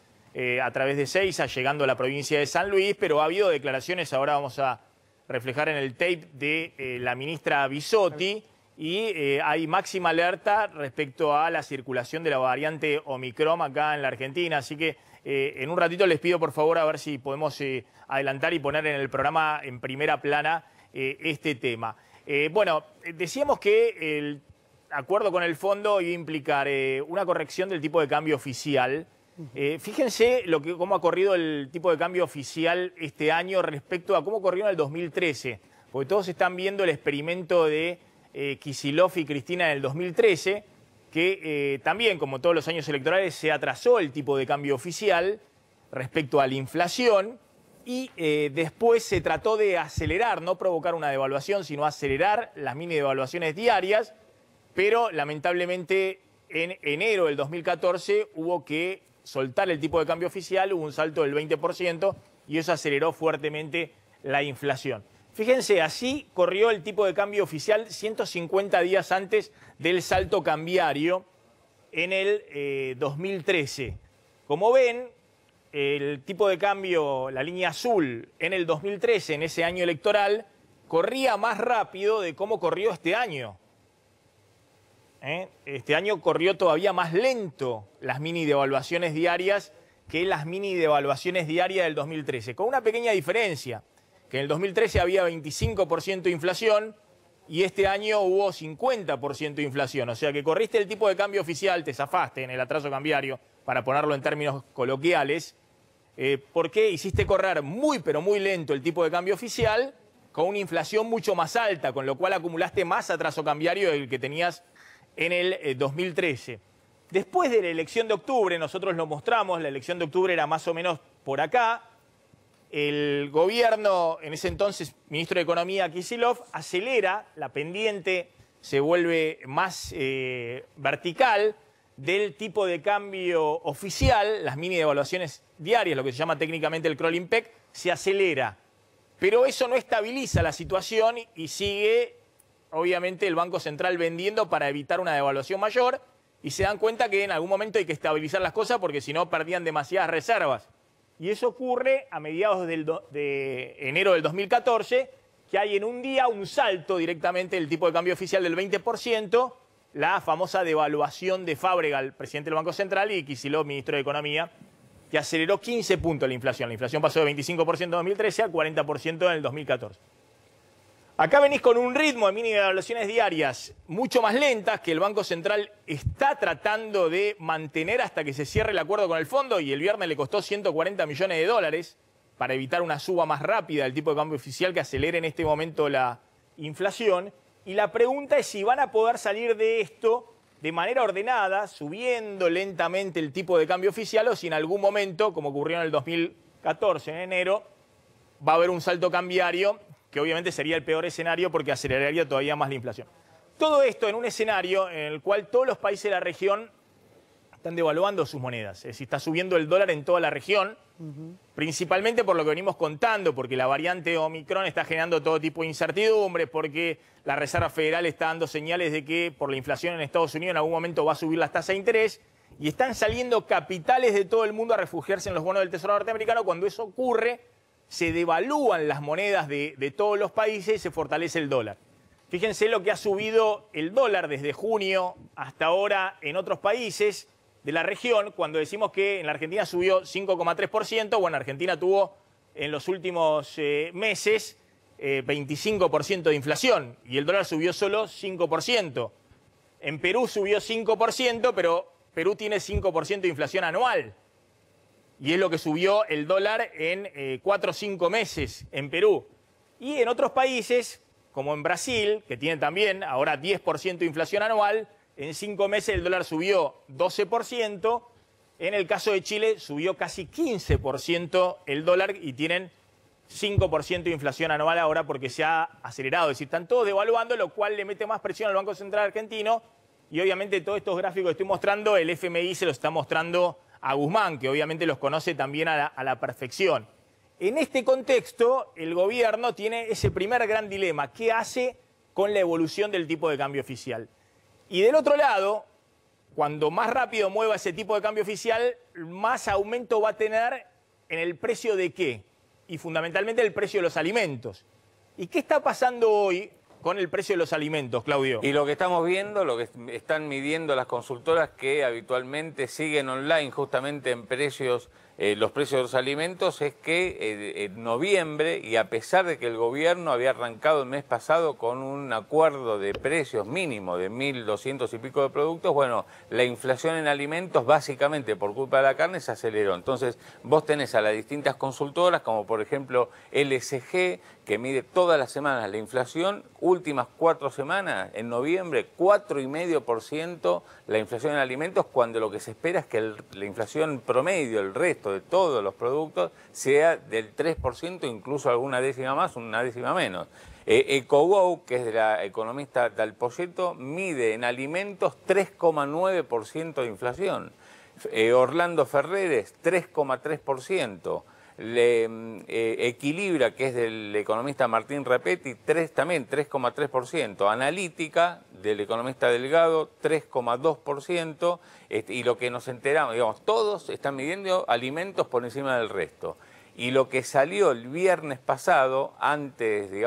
a través de Seiza, llegando a la provincia de San Luis, pero ha habido declaraciones, ahora vamos a reflejar en el tape, de la ministra Bisotti, y hay máxima alerta respecto a la circulación de la variante Omicron acá en la Argentina, así que en un ratito les pido por favor a ver si podemos adelantar y poner en el programa en primera plana este tema. Bueno, decíamos que el acuerdo con el fondo iba a implicar una corrección del tipo de cambio oficial. Fíjense cómo ha corrido el tipo de cambio oficial este año respecto a cómo corrió en el 2013, porque todos están viendo el experimento de Kicillof y Cristina en el 2013, que también, como todos los años electorales, se atrasó el tipo de cambio oficial respecto a la inflación y después se trató de acelerar, no provocar una devaluación, sino acelerar las mini devaluaciones diarias, pero lamentablemente en enero del 2014 hubo que soltar el tipo de cambio oficial, hubo un salto del 20% y eso aceleró fuertemente la inflación. Fíjense, así corrió el tipo de cambio oficial 150 días antes del salto cambiario en el 2013. Como ven, el tipo de cambio, la línea azul, en el 2013, en ese año electoral, corría más rápido de cómo corrió este año. Este año corrió todavía más lento las mini devaluaciones diarias que las mini devaluaciones diarias del 2013, con una pequeña diferencia, que en el 2013 había 25% de inflación y este año hubo 50% de inflación. O sea que corriste el tipo de cambio oficial, te zafaste en el atraso cambiario, para ponerlo en términos coloquiales, porque hiciste correr muy pero muy lento el tipo de cambio oficial con una inflación mucho más alta, con lo cual acumulaste más atraso cambiario del que tenías en el 2013. Después de la elección de octubre, nosotros lo mostramos, la elección de octubre era más o menos por acá, el gobierno, en ese entonces ministro de Economía Kicillof, acelera, la pendiente se vuelve más vertical del tipo de cambio oficial, las mini devaluaciones diarias, lo que se llama técnicamente el crawling peg, se acelera. Pero eso no estabiliza la situación y sigue, obviamente, el Banco Central vendiendo para evitar una devaluación mayor, y se dan cuenta que en algún momento hay que estabilizar las cosas porque si no perdían demasiadas reservas. Y eso ocurre a mediados de enero del 2014, que hay en un día un salto directamente del tipo de cambio oficial del 20%, la famosa devaluación de Fábrega, el presidente del Banco Central, y Kicillof, ministro de Economía, que aceleró 15 puntos la inflación. La inflación pasó de 25% en 2013 a 40% en el 2014. Acá venís con un ritmo de mini devaluaciones diarias mucho más lentas que el Banco Central está tratando de mantener hasta que se cierre el acuerdo con el fondo, y el viernes le costó 140 millones de dólares para evitar una suba más rápida del tipo de cambio oficial que acelere en este momento la inflación. Y la pregunta es si van a poder salir de esto de manera ordenada, subiendo lentamente el tipo de cambio oficial, o si en algún momento, como ocurrió en el 2014, en enero, va a haber un salto cambiario, que obviamente sería el peor escenario porque aceleraría todavía más la inflación. Todo esto en un escenario en el cual todos los países de la región están devaluando sus monedas. Es decir, está subiendo el dólar en toda la región, principalmente por lo que venimos contando, porque la variante Omicron está generando todo tipo de incertidumbre, porque la Reserva Federal está dando señales de que por la inflación en Estados Unidos en algún momento va a subir las tasas de interés, y están saliendo capitales de todo el mundo a refugiarse en los bonos del Tesoro norteamericano. Cuando eso ocurre, se devalúan las monedas de todos los países y se fortalece el dólar. Fíjense lo que ha subido el dólar desde junio hasta ahora en otros países de la región. Cuando decimos que en la Argentina subió 5,3%, bueno, Argentina tuvo en los últimos meses 25% de inflación y el dólar subió solo 5%. En Perú subió 5%, pero Perú tiene 5% de inflación anual. Y es lo que subió el dólar en 4 o 5 meses en Perú. Y en otros países, como en Brasil, que tiene también ahora 10% de inflación anual, en 5 meses el dólar subió 12%. En el caso de Chile subió casi 15% el dólar y tienen 5% de inflación anual ahora porque se ha acelerado. Es decir, están todos devaluando, lo cual le mete más presión al Banco Central argentino. Y obviamente todos estos gráficos que estoy mostrando, el FMI se los está mostrando a Guzmán, que obviamente los conoce también a la perfección. En este contexto, el gobierno tiene ese primer gran dilema: ¿qué hace con la evolución del tipo de cambio oficial? Y del otro lado, cuando más rápido mueva ese tipo de cambio oficial, más aumento va a tener en el precio de qué, y fundamentalmente el precio de los alimentos. ¿Y qué está pasando hoy con el precio de los alimentos, Claudio? Y lo que estamos viendo, lo que están midiendo las consultoras que habitualmente siguen online justamente en precios, los precios de los alimentos, es que en noviembre, y a pesar de que el gobierno había arrancado el mes pasado con un acuerdo de precios mínimo de 1.200 y pico de productos, bueno, la inflación en alimentos básicamente por culpa de la carne se aceleró. Entonces vos tenés a las distintas consultoras, como por ejemplo LSG, que mide todas las semanas la inflación, últimas 4 semanas, en noviembre 4,5% la inflación en alimentos, cuando lo que se espera es que la inflación promedio, el resto de todos los productos, sea del 3%, incluso alguna décima más, una décima menos. EcoGo, que es de la economista Dalpolleto, mide en alimentos 3,9% de inflación. Orlando Ferreres, 3,3%. Equilibra, que es del economista Martín Repetti, también 3,3%. Analítica, del economista Delgado, 3,2%. Y lo que nos enteramos, digamos, todos están midiendo alimentos por encima del resto. Y lo que salió el viernes pasado, antes de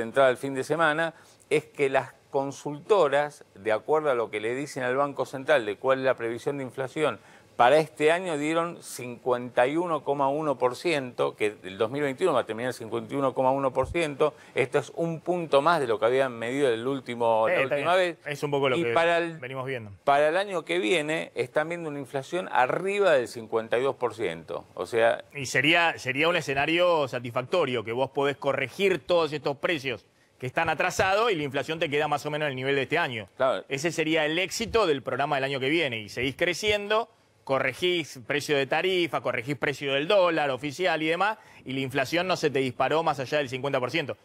entrar al fin de semana, es que las consultoras, de acuerdo a lo que le dicen al Banco Central de cuál es la previsión de inflación para este año, dieron 51,1%, que el 2021 va a terminar 51,1%. Esto es un punto más de lo que habían medido la última vez. Es un poco lo que venimos viendo. Para el año que viene están viendo una inflación arriba del 52%. O sea, y sería un escenario satisfactorio, que vos podés corregir todos estos precios que están atrasados y la inflación te queda más o menos en el nivel de este año. Claro. Ese sería el éxito del programa del año que viene. Y seguís creciendo, corregís precio de tarifa, corregís precio del dólar oficial y demás, y la inflación no se te disparó más allá del 50%.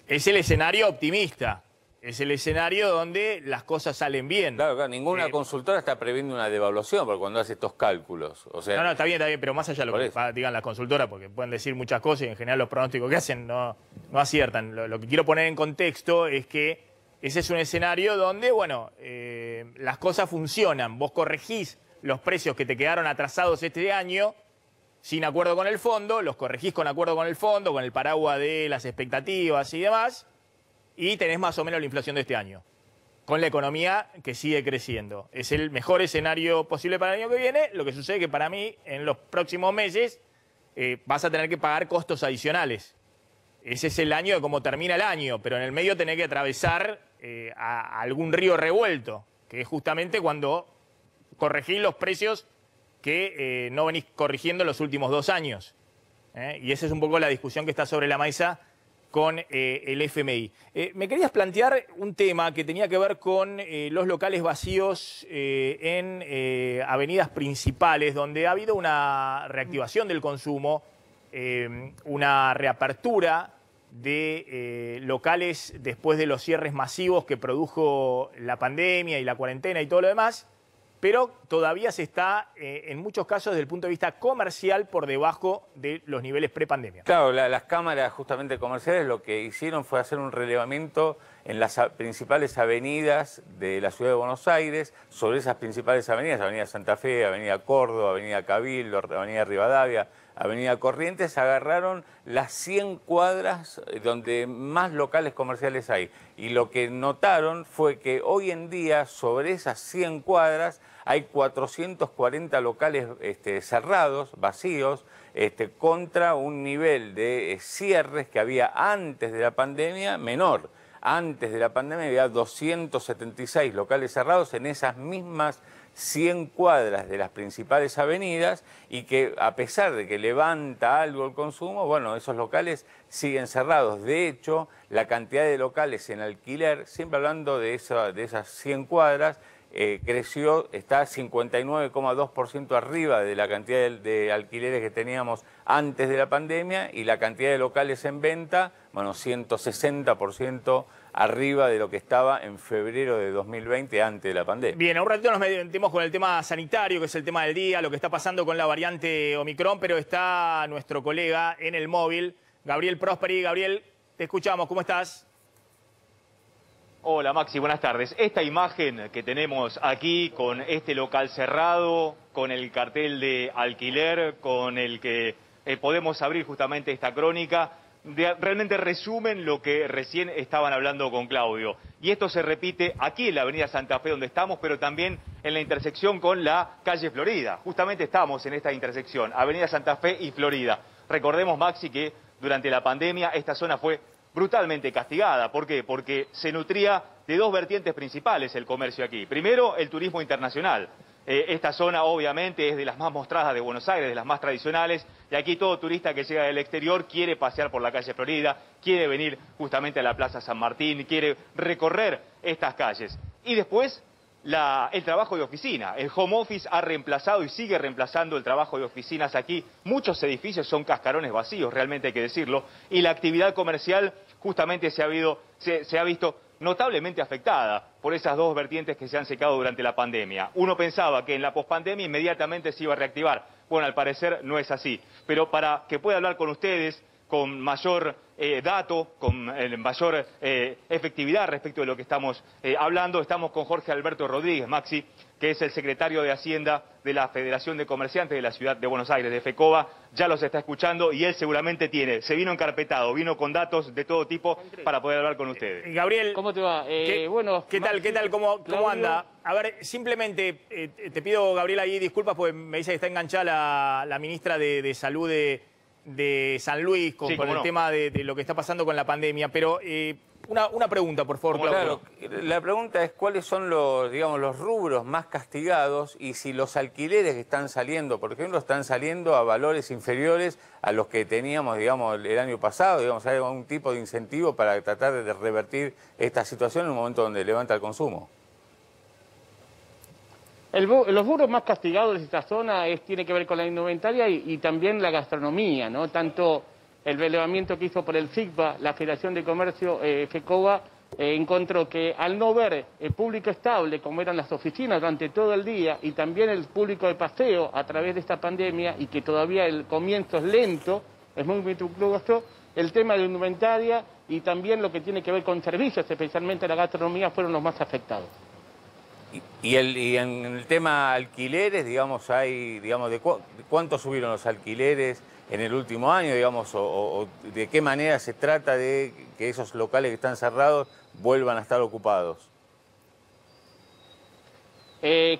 Es el escenario optimista, es el escenario donde las cosas salen bien. Claro, ninguna consultora está previendo una devaluación porque cuando hace estos cálculos. O sea, no, está bien, pero más allá de lo que digan las consultoras, porque pueden decir muchas cosas y en general los pronósticos que hacen no aciertan. Lo que quiero poner en contexto es que ese es un escenario donde, bueno, las cosas funcionan. Vos corregís los precios que te quedaron atrasados este año sin acuerdo con el fondo, los corregís con acuerdo con el fondo, con el paraguas de las expectativas y demás, y tenés más o menos la inflación de este año, con la economía que sigue creciendo. Es el mejor escenario posible para el año que viene. Lo que sucede es que para mí, en los próximos meses, vas a tener que pagar costos adicionales. Ese es el año de cómo termina el año, pero en el medio tenés que atravesar a algún río revuelto, que es justamente cuando corregís los precios que no venís corrigiendo los últimos 2 años. Y esa es un poco la discusión que está sobre la mesa con el FMI. Me querías plantear un tema que tenía que ver con los locales vacíos en avenidas principales, donde ha habido una reactivación del consumo, una reapertura de locales después de los cierres masivos que produjo la pandemia y la cuarentena y todo lo demás, pero todavía se está, en muchos casos, desde el punto de vista comercial, por debajo de los niveles prepandemia. Claro, las cámaras justamente comerciales lo que hicieron fue hacer un relevamiento en las principales avenidas de la ciudad de Buenos Aires. Sobre esas principales avenidas, Avenida Santa Fe, Avenida Córdoba, Avenida Cabildo, Avenida Rivadavia, Avenida Corrientes, agarraron las 100 cuadras donde más locales comerciales hay. Y lo que notaron fue que hoy en día sobre esas 100 cuadras hay 440 locales cerrados, vacíos, contra un nivel de cierres que había antes de la pandemia menor. Antes de la pandemia había 276 locales cerrados en esas mismas 100 cuadras de las principales avenidas, y que a pesar de que levanta algo el consumo, bueno, esos locales siguen cerrados. De hecho, la cantidad de locales en alquiler, siempre hablando de esas 100 cuadras, creció, está 59,2% arriba de la cantidad de alquileres que teníamos antes de la pandemia, y la cantidad de locales en venta, bueno, 160% arriba de lo que estaba en febrero de 2020, antes de la pandemia. Bien, a un ratito nos metemos con el tema sanitario, que es el tema del día, lo que está pasando con la variante Omicron, pero está nuestro colega en el móvil, Gabriel Prosperi. Gabriel, te escuchamos, ¿cómo estás? Hola Maxi, buenas tardes. Esta imagen que tenemos aquí con este local cerrado, con el cartel de alquiler, con el que podemos abrir justamente esta crónica, realmente resumen lo que recién estaban hablando con Claudio. Y esto se repite aquí en la avenida Santa Fe donde estamos, pero también en la intersección con la calle Florida. Justamente estamos en esta intersección, avenida Santa Fe y Florida. Recordemos, Maxi, que durante la pandemia esta zona fue brutalmente castigada. ¿Por qué? Porque se nutría de 2 vertientes principales el comercio aquí. Primero, el turismo internacional. Esta zona obviamente es de las más mostradas de Buenos Aires, de las más tradicionales, y aquí todo turista que llega del exterior quiere pasear por la calle Florida, quiere venir justamente a la Plaza San Martín, quiere recorrer estas calles. Y después, el trabajo de oficina. El home office ha reemplazado y sigue reemplazando el trabajo de oficinas aquí. Muchos edificios son cascarones vacíos, realmente hay que decirlo, y la actividad comercial justamente se ha visto notablemente afectada por esas 2 vertientes que se han secado durante la pandemia. Uno pensaba que en la pospandemia inmediatamente se iba a reactivar. Bueno, al parecer no es así. Pero para que pueda hablar con ustedes con mayor dato, con mayor efectividad respecto de lo que estamos hablando, estamos con Jorge Alberto Rodríguez, Maxi, que es el secretario de Hacienda de la Federación de Comerciantes de la Ciudad de Buenos Aires, de FECOBA. Ya los está escuchando y él seguramente se vino encarpetado, vino con datos de todo tipo para poder hablar con ustedes. Gabriel, ¿cómo te va? Bueno, ¿qué tal? ¿Cómo anda? A ver, simplemente te pido, Gabriel, ahí disculpas porque me dice que está enganchada la ministra de Salud de San Luis con el tema de lo que está pasando con la pandemia, pero una pregunta, por favor, Claudio. Claro, la pregunta es cuáles son los rubros más castigados, y si los alquileres que están saliendo, por ejemplo, están saliendo a valores inferiores a los que teníamos, digamos, el año pasado. Digamos, hay algún tipo de incentivo para tratar de revertir esta situación en un momento donde levanta el consumo. Los rubros más castigados de esta zona tiene que ver con la indumentaria y también la gastronomía, ¿no? Tanto el relevamiento que hizo por el FICBA, la Federación de Comercio FECOBA, encontró que al no ver el público estable, como eran las oficinas durante todo el día, y también el público de paseo a través de esta pandemia, y que todavía el comienzo es lento, es muy meticuloso. El tema de indumentaria y también lo que tiene que ver con servicios, especialmente la gastronomía, fueron los más afectados. Y en el tema alquileres, digamos, ¿de cuánto subieron los alquileres en el último año, digamos, o de qué manera se trata de que esos locales que están cerrados vuelvan a estar ocupados?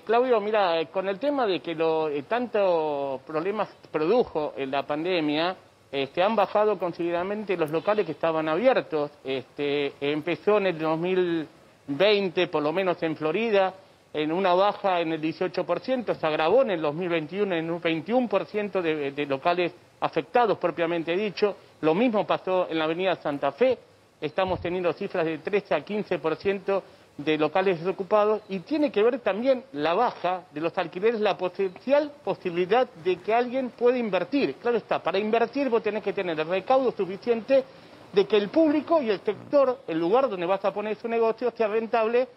Claudio, mira, con el tema de que tanto problemas produjo en la pandemia, han bajado considerablemente los locales que estaban abiertos. Empezó en el 2020, por lo menos en Florida, en una baja en el 18%, se agravó en el 2021 en un 21% de locales afectados, propiamente dicho. Lo mismo pasó en la avenida Santa Fe, estamos teniendo cifras de 13 a 15% de locales desocupados, y tiene que ver también la baja de los alquileres, la potencial posibilidad de que alguien pueda invertir. Claro está, para invertir vos tenés que tener el recaudo suficiente de que el público y el sector, el lugar donde vas a poner su negocio, sea rentable,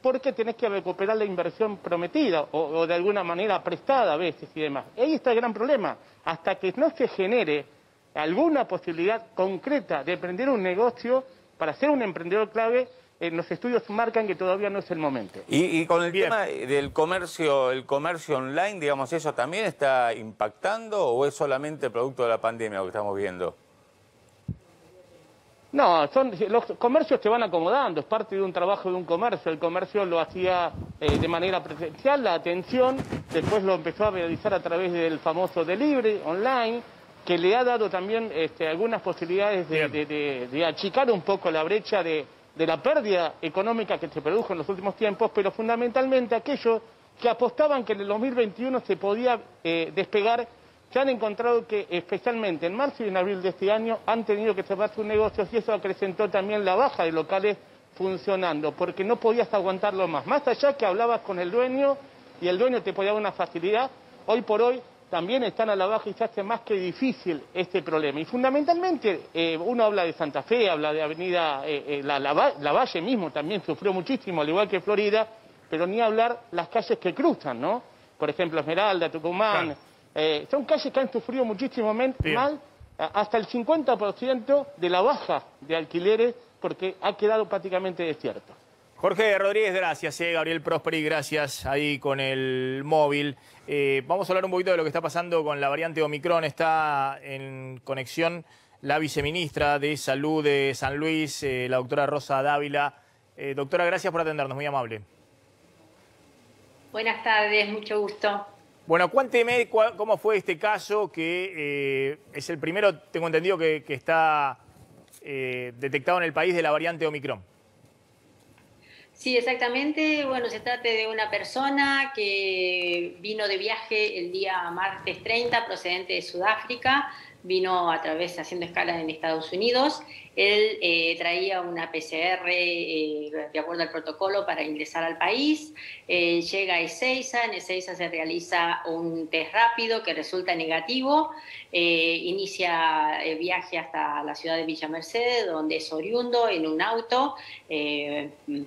porque tenés que recuperar la inversión prometida o de alguna manera prestada a veces y demás. Ahí está el gran problema. Hasta que no se genere alguna posibilidad concreta de emprender un negocio, para ser un emprendedor clave, los estudios marcan que todavía no es el momento. Y con el tema del comercio, el comercio online, digamos, ¿eso también está impactando o es solamente producto de la pandemia lo que estamos viendo? No, los comercios se van acomodando, es parte de un trabajo de un comercio. El comercio lo hacía de manera presencial, la atención, después lo empezó a realizar a través del famoso delivery online, que le ha dado también algunas posibilidades de achicar un poco la brecha de la pérdida económica que se produjo en los últimos tiempos, pero fundamentalmente aquellos que apostaban que en el 2021 se podía despegar, se han encontrado que especialmente en marzo y en abril de este año han tenido que cerrar sus negocios, y eso acrecentó también la baja de locales funcionando, porque no podías aguantarlo más. Más allá que hablabas con el dueño y el dueño te podía dar una facilidad, hoy por hoy también están a la baja y se hace más que difícil este problema. Y fundamentalmente uno habla de Santa Fe, habla de Avenida, la Valle mismo también sufrió muchísimo, al igual que Florida, pero ni hablar las calles que cruzan, ¿no? Por ejemplo, Esmeralda, Tucumán, son calles que han sufrido muchísimo mal, hasta el 50% de la baja de alquileres, porque ha quedado prácticamente desierto. Jorge Rodríguez, gracias. Gabriel Prosperi, gracias ahí con el móvil. Vamos a hablar un poquito de lo que está pasando con la variante Omicron. Está en conexión la viceministra de Salud de San Luis, la doctora Rosa Dávila. Doctora, gracias por atendernos, muy amable. Buenas tardes, mucho gusto. Bueno, cuénteme cómo fue este caso, que es el primero, tengo entendido, que está detectado en el país de la variante Omicron. Sí, exactamente. Bueno, se trata de una persona que vino de viaje el día martes 30, procedente de Sudáfrica. Vino a través, haciendo escala en Estados Unidos. Él traía una PCR de acuerdo al protocolo para ingresar al país. Llega a Ezeiza, en Ezeiza se realiza un test rápido que resulta negativo. Inicia el viaje hasta la ciudad de Villa Mercedes, donde es oriundo, en un auto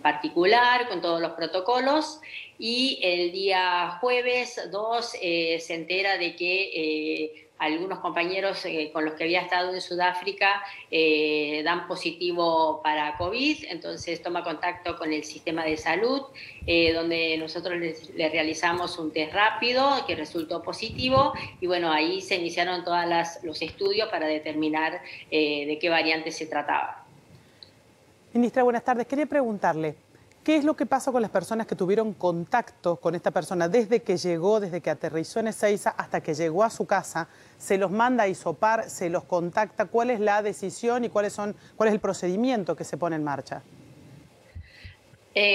particular, con todos los protocolos. Y el día jueves 2 se entera de que algunos compañeros con los que había estado en Sudáfrica dan positivo para COVID, entonces toma contacto con el sistema de salud, donde nosotros le realizamos un test rápido que resultó positivo, y bueno, ahí se iniciaron todos los estudios para determinar de qué variante se trataba. Ministra, buenas tardes. Quería preguntarle, ¿qué es lo que pasa con las personas que tuvieron contacto con esta persona desde que llegó, desde que aterrizó en Ezeiza hasta que llegó a su casa? ¿Se los manda a hisopar, se los contacta? ¿Cuál es la decisión y cuál es el procedimiento que se pone en marcha?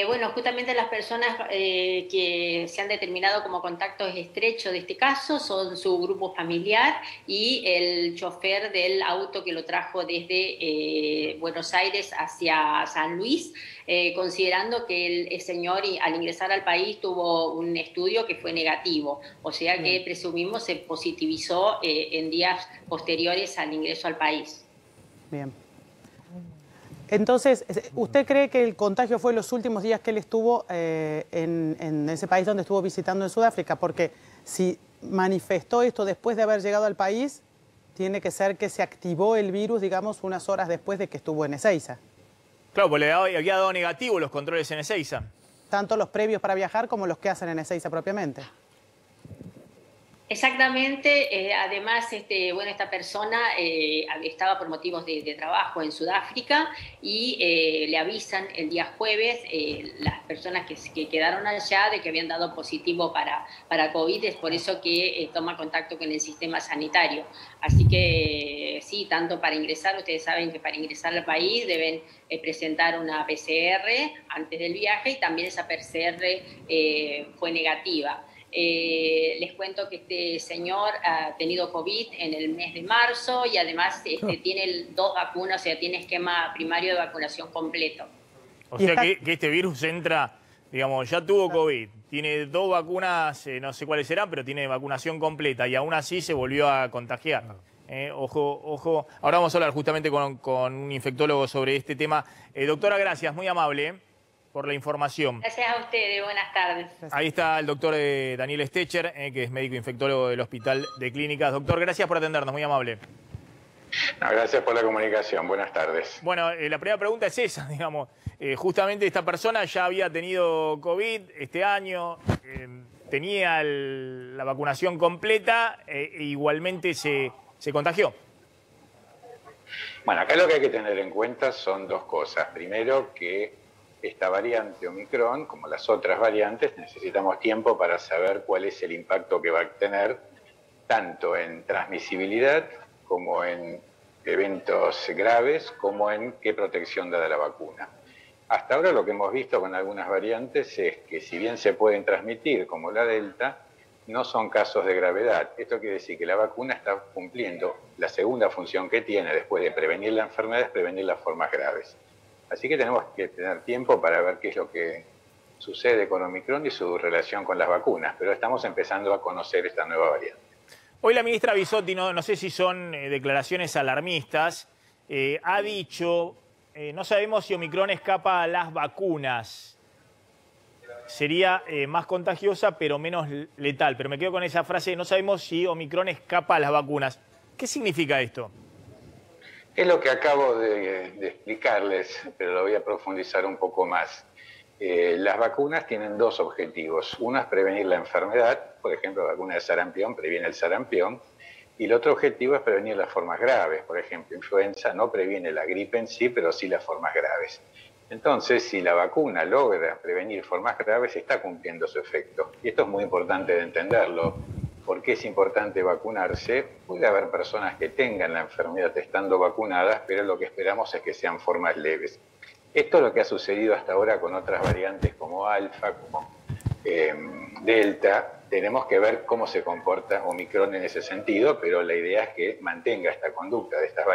Bueno, justamente las personas que se han determinado como contactos estrechos de este caso son su grupo familiar y el chofer del auto que lo trajo desde Buenos Aires hacia San Luis, considerando que el señor al ingresar al país tuvo un estudio que fue negativo, o sea que presumimos se positivizó en días posteriores al ingreso al país. Bien. Entonces, ¿usted cree que el contagio fue en los últimos días que él estuvo en ese país donde estuvo visitando en Sudáfrica? Porque si manifestó esto después de haber llegado al país, Tiene que ser que se activó el virus, digamos, unas horas después de que estuvo en Ezeiza. Claro, pues le había dado negativo los controles en Ezeiza. Tanto los previos para viajar como los que hacen en Ezeiza propiamente. Exactamente, además, bueno, esta persona estaba por motivos de trabajo en Sudáfrica y le avisan el día jueves las personas que quedaron allá de que habían dado positivo para COVID, es por eso que toma contacto con el sistema sanitario. Así que sí, tanto para ingresar, ustedes saben que para ingresar al país deben presentar una PCR antes del viaje y también esa PCR fue negativa. Les cuento que este señor ha tenido COVID en el mes de marzo y además tiene 2 vacunas, o sea, tiene esquema primario de vacunación completo. O sea que este virus entra, digamos, ya tuvo COVID, tiene 2 vacunas, no sé cuáles serán, pero tiene vacunación completa y aún así se volvió a contagiar. Ojo, ojo. Ahora vamos a hablar justamente con un infectólogo sobre este tema. Doctora, gracias, muy amable por la información. Gracias a ustedes, buenas tardes. Ahí está el doctor Daniel Stecher, que es médico infectólogo del Hospital de Clínicas. Doctor, gracias por atendernos, muy amable. No, gracias por la comunicación, buenas tardes. Bueno, la primera pregunta es esa, digamos. Justamente esta persona ya había tenido COVID este año, tenía la vacunación completa e igualmente se contagió. Bueno, acá lo que hay que tener en cuenta son 2 cosas. Primero, que esta variante Omicron, como las otras variantes, necesitamos tiempo para saber cuál es el impacto que va a tener, tanto en transmisibilidad como en eventos graves, como en qué protección da la vacuna. Hasta ahora lo que hemos visto con algunas variantes es que si bien se pueden transmitir, como la Delta, no son casos de gravedad. Esto quiere decir que la vacuna está cumpliendo la segunda función que tiene después de prevenir la enfermedad, es prevenir las formas graves. Así que tenemos que tener tiempo para ver qué es lo que sucede con Omicron y su relación con las vacunas, pero estamos empezando a conocer esta nueva variante. Hoy la ministra Bisotti, no sé si son declaraciones alarmistas, ha dicho, no sabemos si Omicron escapa a las vacunas. Sería más contagiosa pero menos letal. Pero me quedo con esa frase, no sabemos si Omicron escapa a las vacunas. ¿Qué significa esto? Es lo que acabo de explicarles, pero lo voy a profundizar un poco más. Las vacunas tienen 2 objetivos. Uno es prevenir la enfermedad, por ejemplo, la vacuna de sarampión previene el sarampión, y el otro objetivo es prevenir las formas graves. Por ejemplo, influenza no previene la gripe en sí, pero sí las formas graves. Entonces, si la vacuna logra prevenir formas graves, está cumpliendo su efecto. Y esto es muy importante de entenderlo. ¿Por qué es importante vacunarse? Puede haber personas que tengan la enfermedad estando vacunadas, pero lo que esperamos es que sean formas leves. Esto es lo que ha sucedido hasta ahora con otras variantes como Alfa, como Delta. Tenemos que ver cómo se comporta Omicron en ese sentido, pero la idea es que mantenga esta conducta de estas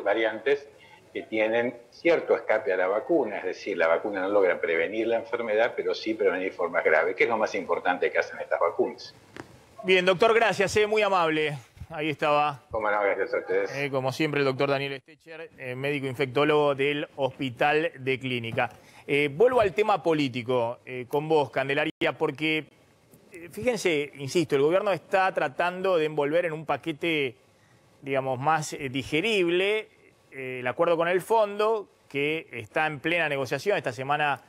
variantes que tienen cierto escape a la vacuna, es decir, la vacuna no logra prevenir la enfermedad, pero sí prevenir formas graves, que es lo más importante que hacen estas vacunas. Bien, doctor, gracias, muy amable. Ahí estaba. Como no, gracias a ustedes. Como siempre, el doctor Daniel Stecher, médico infectólogo del Hospital de Clínica. Vuelvo al tema político con vos, Candelaria, porque, fíjense, insisto, el gobierno está tratando de envolver en un paquete, digamos, más digerible el acuerdo con el fondo, que está en plena negociación. Esta semana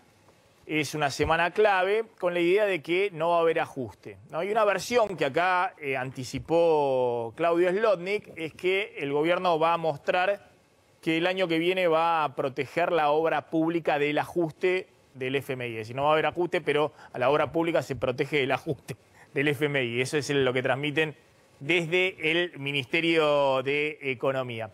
es una semana clave, con la idea de que no va a haber ajuste, ¿no? Hay una versión que acá anticipó Claudio Slotnick, es que el gobierno va a mostrar que el año que viene va a proteger la obra pública del ajuste del FMI. Es decir, no va a haber ajuste, pero a la obra pública se protege el ajuste del FMI. Eso es lo que transmiten desde el Ministerio de Economía.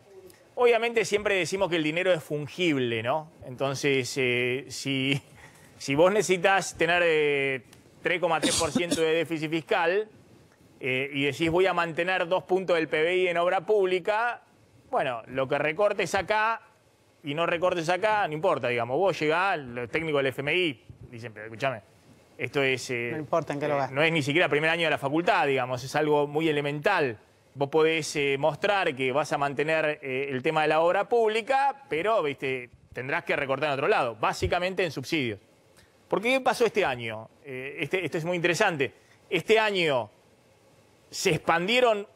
Obviamente siempre decimos que el dinero es fungible, ¿no? Entonces, si vos necesitas tener 3,3% de déficit fiscal y decís voy a mantener 2 puntos del PBI en obra pública, bueno, lo que recortes acá y no recortes acá, no importa, digamos. Vos llegás, los técnicos del FMI dicen, pero escúchame, esto es... no importa en qué lugar. No es ni siquiera el primer año de la facultad, digamos, es algo muy elemental. Vos podés mostrar que vas a mantener el tema de la obra pública, pero ¿viste? Tendrás que recortar en otro lado, básicamente en subsidios. ¿Por qué pasó este año? Esto es muy interesante. Este año se expandieron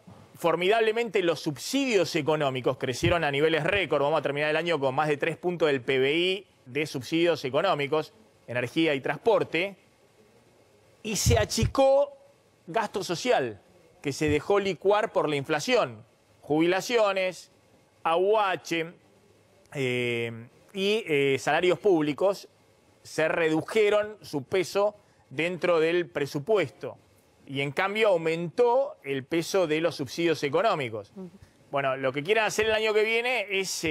formidablemente los subsidios económicos crecieron a niveles récord. Vamos a terminar el año con más de 3 puntos del PBI de subsidios económicos, energía y transporte. Y se achicó gasto social, que se dejó licuar por la inflación. Jubilaciones, AUH y salarios públicos se redujeron su peso dentro del presupuesto. Y en cambio aumentó el peso de los subsidios económicos. Bueno, lo que quieren hacer el año que viene es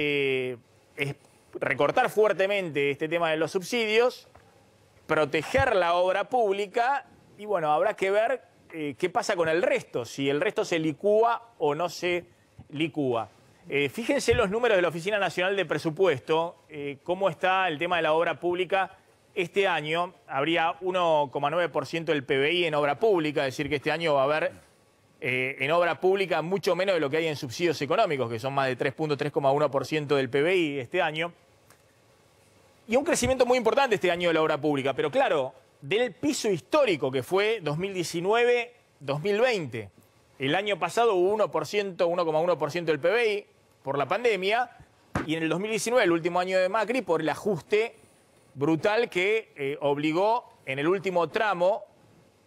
recortar fuertemente este tema de los subsidios, proteger la obra pública y bueno, habrá que ver qué pasa con el resto, si el resto se licúa o no se licúa. Fíjense los números de la Oficina Nacional de Presupuesto, cómo está el tema de la obra pública. Este año habría 1,9% del PBI en obra pública, es decir, que este año va a haber en obra pública mucho menos de lo que hay en subsidios económicos, que son más de 3,1% del PBI este año. Y un crecimiento muy importante este año de la obra pública, pero claro, del piso histórico que fue 2019-2020. El año pasado hubo 1,1% del PBI por la pandemia, y en el 2019, el último año de Macri, por el ajuste brutal que obligó en el último tramo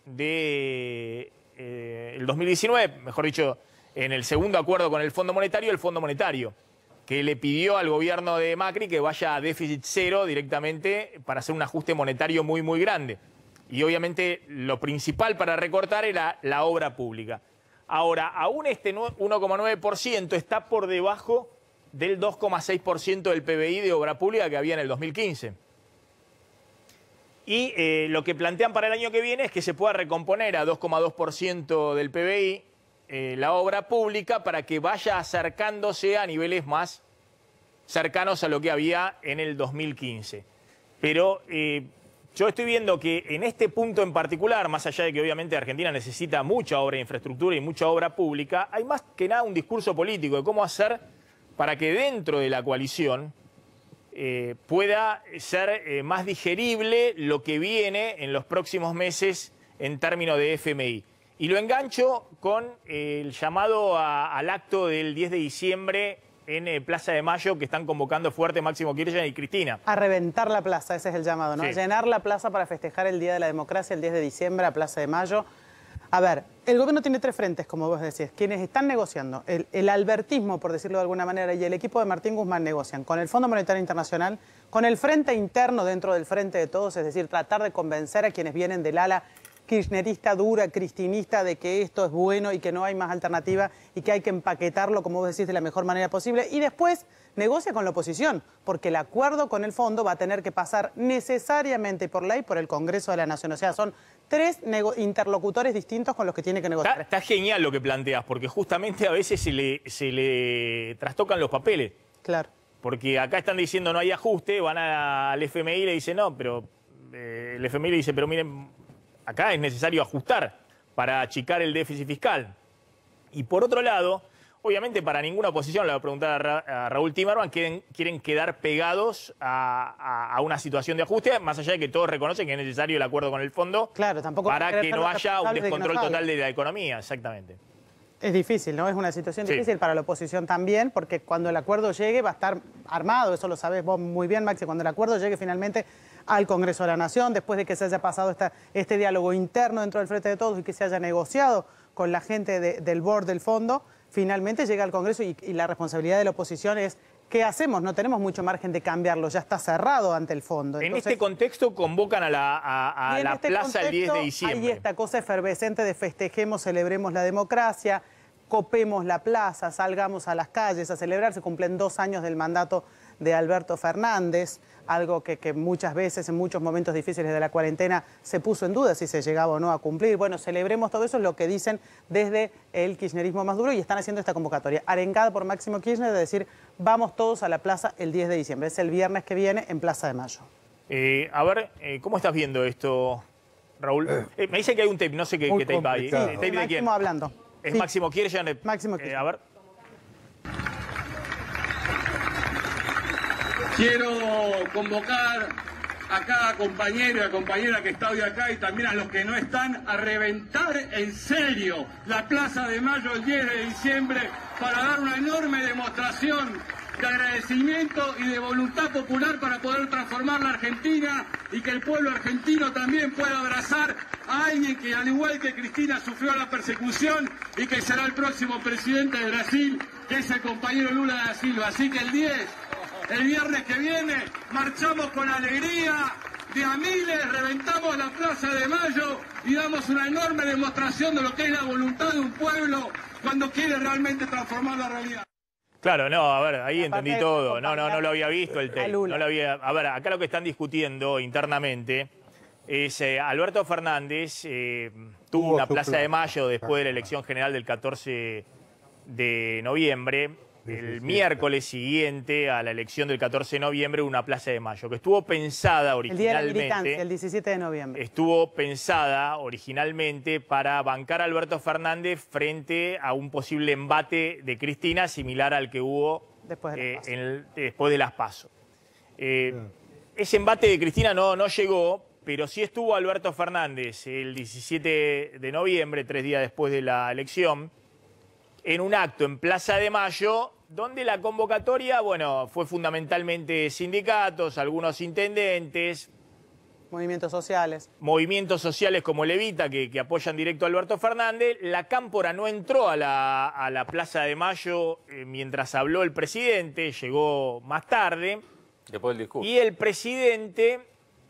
de el 2019, mejor dicho, en el segundo acuerdo con el Fondo Monetario, que le pidió al gobierno de Macri que vaya a déficit cero directamente para hacer un ajuste monetario muy, muy grande. Y obviamente lo principal para recortar era la obra pública. Ahora, aún este 1,9% está por debajo del 2,6% del PBI de obra pública que había en el 2015. Y lo que plantean para el año que viene es que se pueda recomponer a 2,2% del PBI la obra pública para que vaya acercándose a niveles más cercanos a lo que había en el 2015. Pero yo estoy viendo que en este punto en particular, más allá de que obviamente Argentina necesita mucha obra de infraestructura y mucha obra pública, hay más que nada un discurso político de cómo hacer para que dentro de la coalición pueda ser más digerible lo que viene en los próximos meses en términos de FMI. Y lo engancho con el llamado al acto del 10 de diciembre en Plaza de Mayo, que están convocando fuerte Máximo Kirchner y Cristina. A reventar la plaza, ese es el llamado, ¿no? Sí. A llenar la plaza para festejar el Día de la Democracia, el 10 de diciembre, a Plaza de Mayo. A ver, el gobierno tiene 3 frentes, como vos decís. Quienes están negociando, el albertismo, por decirlo de alguna manera, y el equipo de Martín Guzmán negocian con el Fondo Monetario Internacional, con el frente interno dentro del frente de todos, es decir, tratar de convencer a quienes vienen del ala kirchnerista dura, cristinista, de que esto es bueno y que no hay más alternativa y que hay que empaquetarlo, como vos decís, de la mejor manera posible. Y después negocia con la oposición, porque el acuerdo con el fondo va a tener que pasar necesariamente por ley por el Congreso de la Nación. O sea, son 3 interlocutores distintos con los que tiene que negociar. Está genial lo que planteas, porque justamente a veces se le trastocan los papeles. Claro. Porque acá están diciendo no hay ajuste, van al FMI y le dicen no, pero el FMI le dice, pero miren, acá es necesario ajustar para achicar el déficit fiscal. Y por otro lado, obviamente para ninguna oposición, le voy a preguntar a Raúl Timerman, quieren quedar pegados a una situación de ajuste, más allá de que todos reconocen que es necesario el acuerdo con el fondo, claro, tampoco para que no haya un descontrol de total de la economía, exactamente. Es difícil, ¿no? Es una situación difícil para la oposición también, porque cuando el acuerdo llegue va a estar armado, eso lo sabés vos muy bien, Maxi, cuando el acuerdo llegue finalmente al Congreso de la Nación, después de que se haya pasado este diálogo interno dentro del Frente de Todos y que se haya negociado con la gente del board del fondo, finalmente llega al Congreso y la responsabilidad de la oposición es ¿qué hacemos? No tenemos mucho margen de cambiarlo, ya está cerrado ante el fondo. Entonces, en este contexto convocan a la plaza el 10 de diciembre. Hay esta cosa efervescente de festejemos, celebremos la democracia, copemos la plaza, salgamos a las calles a celebrar. Se cumplen 2 años del mandato de Alberto Fernández, algo que muchas veces, en muchos momentos difíciles de la cuarentena, se puso en duda si se llegaba o no a cumplir. Bueno, celebremos todo eso, es lo que dicen desde el kirchnerismo más duro y están haciendo esta convocatoria, arengada por Máximo Kirchner, de decir, vamos todos a la plaza el 10 de diciembre. Es el viernes que viene en Plaza de Mayo. A ver, ¿cómo estás viendo esto, Raúl? Me dice que hay un tape, no sé qué tape hay. ¿Tape de Máximo quién? hablando. ¿Es Sí. Máximo Kirchner? Máximo Kirchner. A ver. Quiero convocar a cada compañero y compañera que está hoy acá y también a los que no están a reventar en serio la Plaza de Mayo el 10 de diciembre para dar una enorme demostración de agradecimiento y de voluntad popular para poder transformar la Argentina y que el pueblo argentino también pueda abrazar a alguien que, al igual que Cristina, sufrió la persecución y que será el próximo presidente de Brasil, que es el compañero Lula da Silva. Así que el 10, el viernes que viene, marchamos con alegría, de a miles, reventamos la Plaza de Mayo y damos una enorme demostración de lo que es la voluntad de un pueblo cuando quiere realmente transformar la realidad. Claro, no, a ver, ahí entendí todo. No lo había visto el tape. No lo había. A ver, acá lo que están discutiendo internamente es Alberto Fernández tuvo una Plaza de Mayo después de la elección general del 14 de noviembre. El miércoles siguiente a la elección del 14 de noviembre, una Plaza de Mayo que estuvo pensada originalmente. El día de la militancia, el 17 de noviembre. Estuvo pensada originalmente para bancar a Alberto Fernández frente a un posible embate de Cristina similar al que hubo después de las PASO. Ese embate de Cristina no llegó, pero sí estuvo Alberto Fernández el 17 de noviembre, 3 días después de la elección, en un acto en Plaza de Mayo, donde la convocatoria, bueno, fue fundamentalmente sindicatos, algunos intendentes. Movimientos sociales. Movimientos sociales como Levita, que apoyan directo a Alberto Fernández. La Cámpora no entró a la Plaza de Mayo mientras habló el presidente, llegó más tarde. Después del discurso. Y el presidente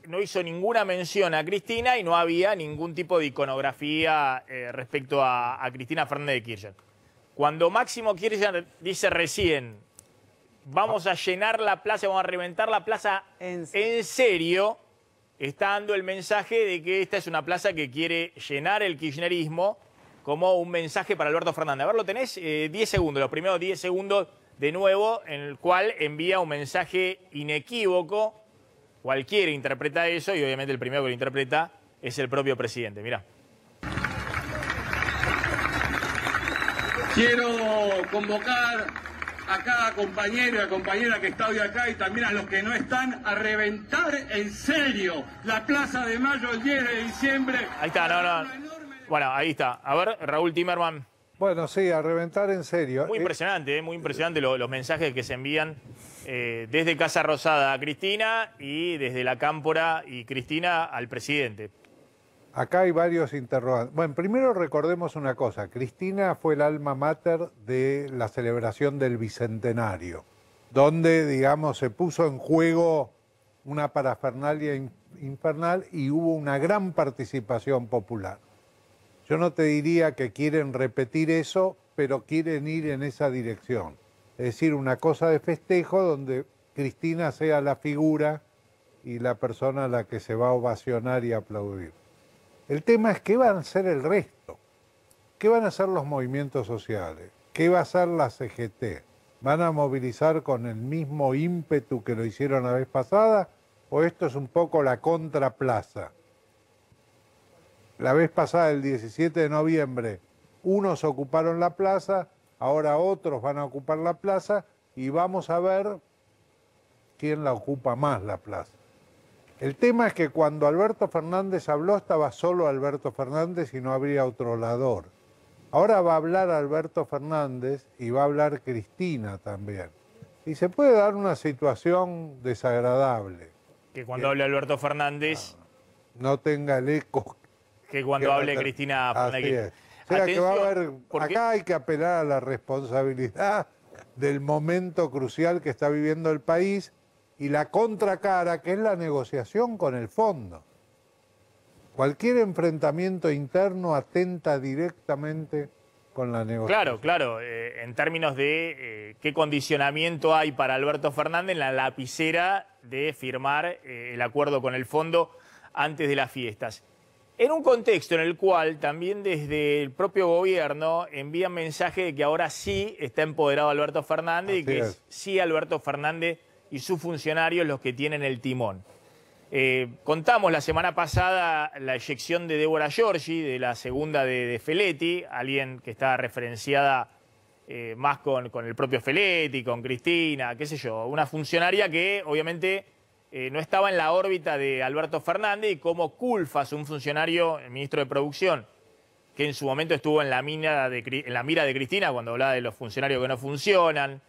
no hizo ninguna mención a Cristina y no había ningún tipo de iconografía respecto a Cristina Fernández de Kirchner. Cuando Máximo Kirchner dice recién, vamos a llenar la plaza, vamos a reventar la plaza en serio, está dando el mensaje de que esta es una plaza que quiere llenar el kirchnerismo como un mensaje para Alberto Fernández. A ver, lo tenés 10 segundos, los primeros 10 segundos de nuevo, en el cual envía un mensaje inequívoco. Cualquiera interpreta eso y obviamente el primero que lo interpreta es el propio presidente. Mirá. Quiero convocar a cada compañero y compañera que está hoy acá y también a los que no están a reventar en serio la Plaza de Mayo el 10 de diciembre. Ahí está, Bueno, ahí está. A ver, Raúl Timerman. Bueno, sí, a reventar en serio. Muy impresionante los mensajes que se envían desde Casa Rosada a Cristina y desde la Cámpora y Cristina al presidente. Acá hay varios interrogantes. Bueno, primero recordemos una cosa. Cristina fue el alma mater de la celebración del Bicentenario, donde, digamos, se puso en juego una parafernalia infernal y hubo una gran participación popular. Yo no te diría que quieren repetir eso, pero quieren ir en esa dirección. Es decir, una cosa de festejo donde Cristina sea la figura y la persona a la que se va a ovacionar y aplaudir. El tema es qué van a hacer el resto, qué van a hacer los movimientos sociales, qué va a hacer la CGT. ¿Van a movilizar con el mismo ímpetu que lo hicieron la vez pasada? ¿O esto es un poco la contraplaza? La vez pasada, el 17 de noviembre, unos ocuparon la plaza, ahora otros van a ocupar la plaza y vamos a ver quién la ocupa más la plaza. El tema es que cuando Alberto Fernández habló estaba solo Alberto Fernández y no habría otro orador. Ahora va a hablar Alberto Fernández y va a hablar Cristina también. Y se puede dar una situación desagradable. Que cuando hable Alberto Fernández no tenga el eco. Que cuando hable Cristina Fernández. O sea que va a haber, acá hay que apelar a la responsabilidad del momento crucial que está viviendo el país y la contracara, que es la negociación con el fondo. Cualquier enfrentamiento interno atenta directamente con la negociación. Claro. En términos de qué condicionamiento hay para Alberto Fernández en la lapicera de firmar el acuerdo con el fondo antes de las fiestas. En un contexto en el cual también desde el propio gobierno envían mensaje de que ahora sí está empoderado Alberto Fernández y que es sí Alberto Fernández y sus funcionarios los que tienen el timón. Contamos la semana pasada la eyección de Débora Giorgi, de la segunda de Feletti, alguien que está referenciada más con el propio Feletti, con Cristina, qué sé yo, una funcionaria que obviamente no estaba en la órbita de Alberto Fernández y cómo Culfas, un funcionario, el ministro de Producción, que en su momento estuvo en la mira de Cristina cuando hablaba de los funcionarios que no funcionan,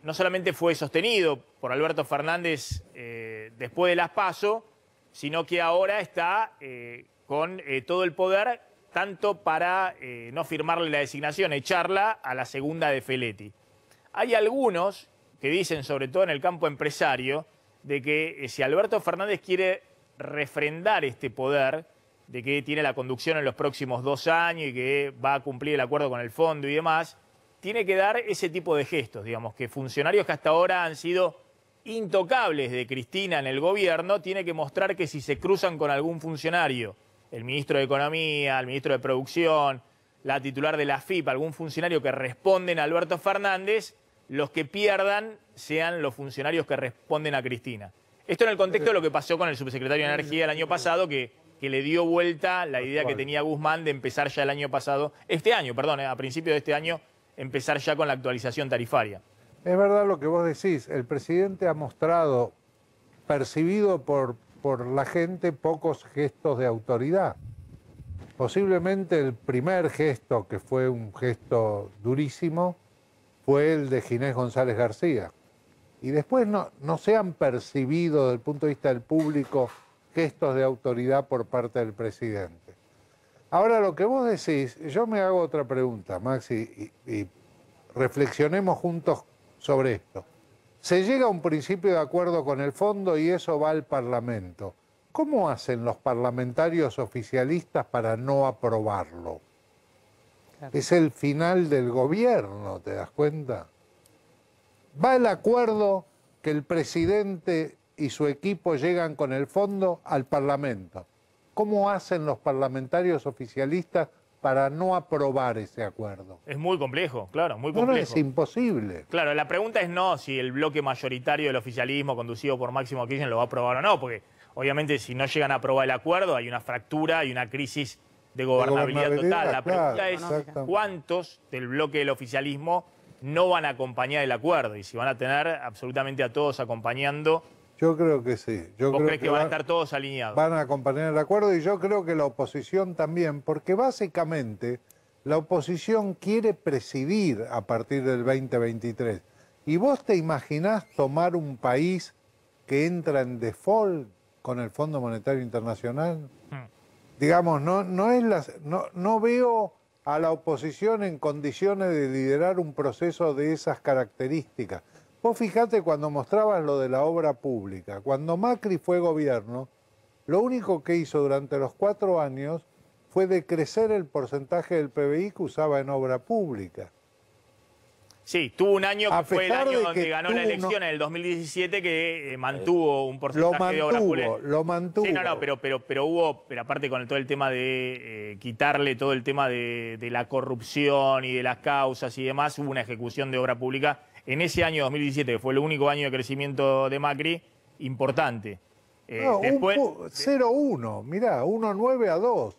no solamente fue sostenido por Alberto Fernández después de las PASO, sino que ahora está con todo el poder, tanto para no firmarle la designación, echarla a la segunda de Feletti. Hay algunos que dicen, sobre todo en el campo empresario, de que si Alberto Fernández quiere refrendar este poder, de que tiene la conducción en los próximos 2 años y que va a cumplir el acuerdo con el fondo y demás, tiene que dar ese tipo de gestos, digamos, que funcionarios que hasta ahora han sido intocables de Cristina en el gobierno, tiene que mostrar que si se cruzan con algún funcionario, el ministro de Economía, el ministro de Producción, la titular de la FIP, algún funcionario que responden a Alberto Fernández, los que pierdan sean los funcionarios que responden a Cristina. Esto en el contexto de lo que pasó con el subsecretario de Energía el año pasado, que le dio vuelta la idea que tenía Guzmán de empezar ya el año pasado, a principios de este año, empezar ya con la actualización tarifaria. Es verdad lo que vos decís, el presidente ha mostrado, percibido por la gente, pocos gestos de autoridad. Posiblemente el primer gesto, que fue un gesto durísimo, fue el de Ginés González García. Y después no se han percibido, desde el punto de vista del público, gestos de autoridad por parte del presidente. Ahora, lo que vos decís, yo me hago otra pregunta, Maxi, y reflexionemos juntos sobre esto. Se llega a un principio de acuerdo con el fondo y eso va al Parlamento. ¿Cómo hacen los parlamentarios oficialistas para no aprobarlo? Claro. Es el final del gobierno, ¿te das cuenta? Va el acuerdo que el presidente y su equipo llegan con el fondo al Parlamento. ¿Cómo hacen los parlamentarios oficialistas para no aprobar ese acuerdo? Es muy complejo, claro, muy complejo. No, es imposible. Claro, la pregunta es no si el bloque mayoritario del oficialismo conducido por Máximo Kirchner lo va a aprobar o no, porque obviamente si no llegan a aprobar el acuerdo hay una fractura y una crisis de gobernabilidad total. La pregunta es cuántos del bloque del oficialismo no van a acompañar el acuerdo y si van a tener absolutamente a todos acompañando. Yo creo que sí. ¿Vos crees que van a estar todos alineados? Van a acompañar el acuerdo y yo creo que la oposición también, porque básicamente la oposición quiere presidir a partir del 2023. ¿Y vos te imaginás tomar un país que entra en default con el Fondo Monetario Internacional? Digamos, no veo a la oposición en condiciones de liderar un proceso de esas características. Vos fijate cuando mostrabas lo de la obra pública. Cuando Macri fue gobierno, lo único que hizo durante los 4 años fue decrecer el porcentaje del PBI que usaba en obra pública. Sí, tuvo un año que fue el año donde ganó la elección en el 2017 que mantuvo un porcentaje de obra pública. Lo mantuvo. Sí, pero hubo, aparte con todo el tema de quitarle todo el tema de la corrupción y de las causas y demás, hubo una ejecución de obra pública en ese año 2017, que fue el único año de crecimiento de Macri, importante. Después 0,1, mirá, 1,9 a 2.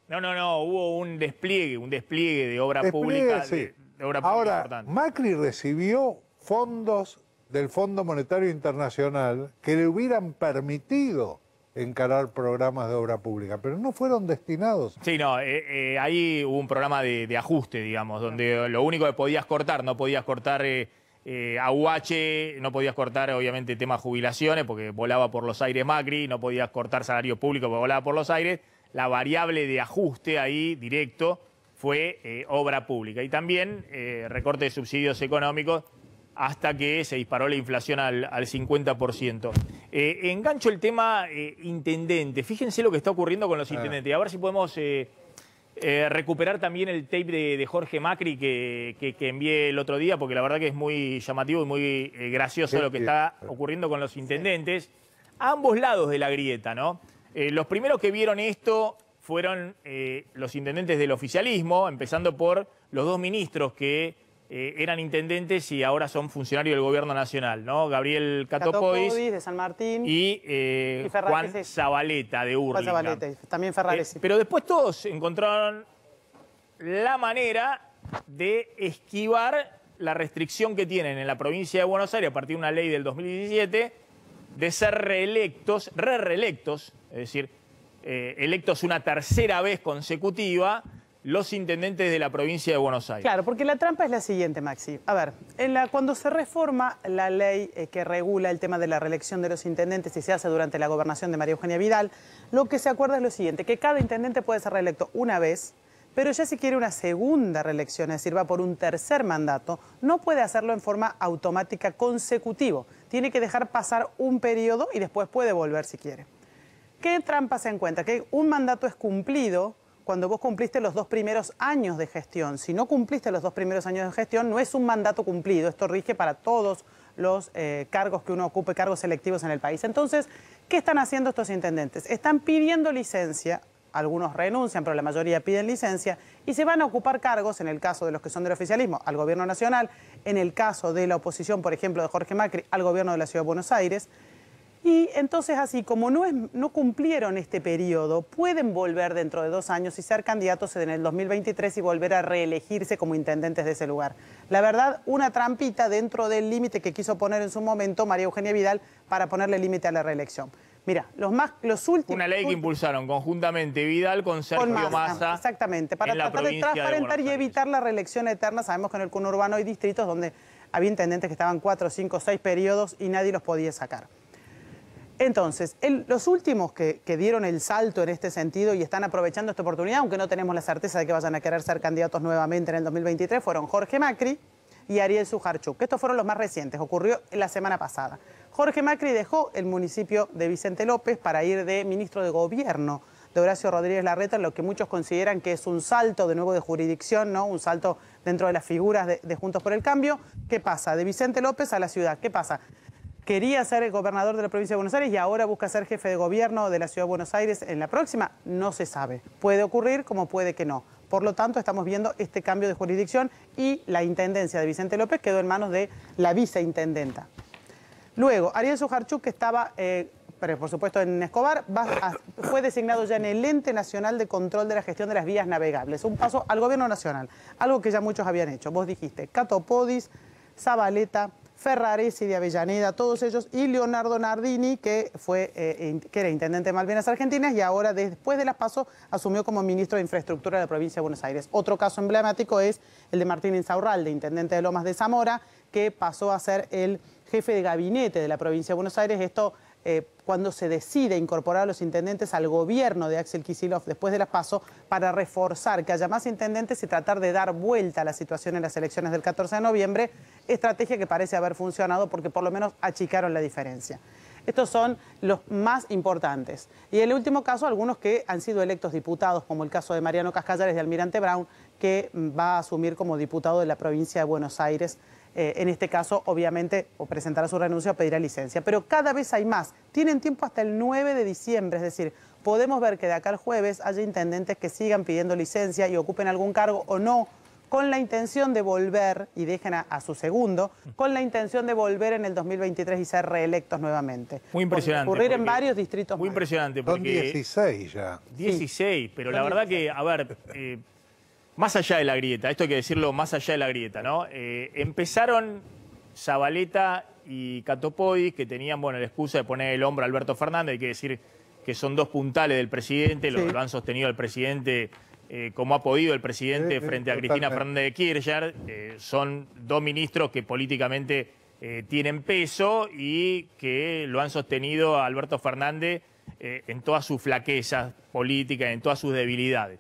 No, hubo un despliegue de obra pública. Sí. De obra pública Ahora, importante. Macri recibió fondos del Fondo Monetario Internacional que le hubieran permitido encarar programas de obra pública, pero no fueron destinados. Sí, ahí hubo un programa de ajuste, digamos, donde lo único que podías cortar, no podías cortar AUH, no podías cortar obviamente tema jubilaciones porque volaba por los aires Macri, no podías cortar salario público porque volaba por los aires. La variable de ajuste ahí directo fue obra pública y también recorte de subsidios económicos hasta que se disparó la inflación al 50%. Engancho el tema intendente. Fíjense lo que está ocurriendo con los intendentes. A ver si podemos recuperar también el tape de Jorge Macri que envié el otro día, porque la verdad que es muy llamativo y muy gracioso lo que está ocurriendo con los intendentes. A ambos lados de la grieta, ¿no? Los primeros que vieron esto fueron los intendentes del oficialismo, empezando por los 2 ministros que eran intendentes y ahora son funcionarios del gobierno nacional, ¿no? Gabriel Catopodis de San Martín y Juan Zabaleta de Hurlingham. Juan Zabaleta, también Ferraresi. Pero después todos encontraron la manera de esquivar la restricción que tienen en la provincia de Buenos Aires a partir de una ley del 2017 de ser reelectos, es decir, electos una tercera vez consecutiva, los intendentes de la provincia de Buenos Aires. Claro, porque la trampa es la siguiente, Maxi. A ver, cuando se reforma la ley que regula el tema de la reelección de los intendentes y se hace durante la gobernación de María Eugenia Vidal, lo que se acuerda es lo siguiente, que cada intendente puede ser reelecto una vez, pero ya si quiere una segunda reelección, es decir, va por un tercer mandato, no puede hacerlo en forma automática consecutivo. Tiene que dejar pasar un periodo y después puede volver si quiere. ¿Qué trampa se encuentra? Que un mandato es cumplido cuando vos cumpliste los 2 primeros años de gestión. Si no cumpliste los 2 primeros años de gestión, no es un mandato cumplido. Esto rige para todos los cargos que uno ocupe, cargos selectivos en el país. Entonces, ¿qué están haciendo estos intendentes? Están pidiendo licencia, algunos renuncian, pero la mayoría piden licencia, y se van a ocupar cargos, en el caso de los que son del oficialismo, al gobierno nacional, en el caso de la oposición, por ejemplo, de Jorge Macri, al gobierno de la Ciudad de Buenos Aires. Y entonces así, como no cumplieron este periodo, pueden volver dentro de 2 años y ser candidatos en el 2023 y volver a reelegirse como intendentes de ese lugar. La verdad, una trampita dentro del límite que quiso poner en su momento María Eugenia Vidal para ponerle límite a la reelección. Mira, los últimos... Una ley que impulsaron conjuntamente Vidal con Sergio Massa. Exactamente, para tratar de transparentar y evitar la reelección eterna. Sabemos que en el conurbano hay distritos donde había intendentes que estaban 4, 5, 6 periodos y nadie los podía sacar. Entonces, los últimos que dieron el salto en este sentido y están aprovechando esta oportunidad, aunque no tenemos la certeza de que vayan a querer ser candidatos nuevamente en el 2023, fueron Jorge Macri y Ariel Sujarchuk. Estos fueron los más recientes, ocurrió la semana pasada. Jorge Macri dejó el municipio de Vicente López para ir de ministro de Gobierno de Horacio Rodríguez Larreta, en lo que muchos consideran que es un salto de nuevo de jurisdicción, ¿no? Un salto dentro de las figuras de Juntos por el Cambio. ¿Qué pasa? De Vicente López a la ciudad. ¿Qué pasa? Quería ser el gobernador de la provincia de Buenos Aires y ahora busca ser jefe de gobierno de la Ciudad de Buenos Aires en la próxima. No se sabe. Puede ocurrir como puede que no. Por lo tanto, estamos viendo este cambio de jurisdicción y la intendencia de Vicente López quedó en manos de la viceintendenta. Luego, Ariel Sujarchuk, que estaba, pero por supuesto en Escobar, fue designado ya en el Ente Nacional de Control de la Gestión de las Vías Navegables. Un paso al gobierno nacional, algo que ya muchos habían hecho. Vos dijiste, Cato Podis, Zabaleta, Ferraresi de Avellaneda, todos ellos, y Leonardo Nardini, que era intendente de Malvinas Argentinas y ahora, después de las PASO, asumió como ministro de Infraestructura de la provincia de Buenos Aires. Otro caso emblemático es el de Martín Insaurralde, intendente de Lomas de Zamora, que pasó a ser el jefe de gabinete de la provincia de Buenos Aires. Esto cuando se decide incorporar a los intendentes al gobierno de Axel Kicillof después de las PASO para reforzar que haya más intendentes y tratar de dar vuelta a la situación en las elecciones del 14 de noviembre, estrategia que parece haber funcionado porque por lo menos achicaron la diferencia. Estos son los más importantes. Y en el último caso, algunos que han sido electos diputados, como el caso de Mariano Cascallares de Almirante Brown, que va a asumir como diputado de la provincia de Buenos Aires. En este caso, obviamente, o presentará su renuncia o pedirá licencia. Pero cada vez hay más. Tienen tiempo hasta el 9 de diciembre, es decir, podemos ver que de acá al jueves haya intendentes que sigan pidiendo licencia y ocupen algún cargo o no, con la intención de volver, y dejen a su segundo, con la intención de volver en el 2023 y ser reelectos nuevamente. Muy impresionante. Ocurrir en varios distritos. Muy impresionante. Porque son 16 ya. 16, pero la verdad que, a ver, más allá de la grieta, esto hay que decirlo más allá de la grieta, ¿no? Empezaron Zabaleta y Cato Podis, que tenían, bueno, la excusa de poner el hombro a Alberto Fernández, hay que decir que son dos puntales del presidente, lo han sostenido el presidente como ha podido el presidente frente a Cristina Fernández de Kirchner. Son dos ministros que políticamente tienen peso y que lo han sostenido a Alberto Fernández en todas sus flaquezas políticas, en todas sus debilidades.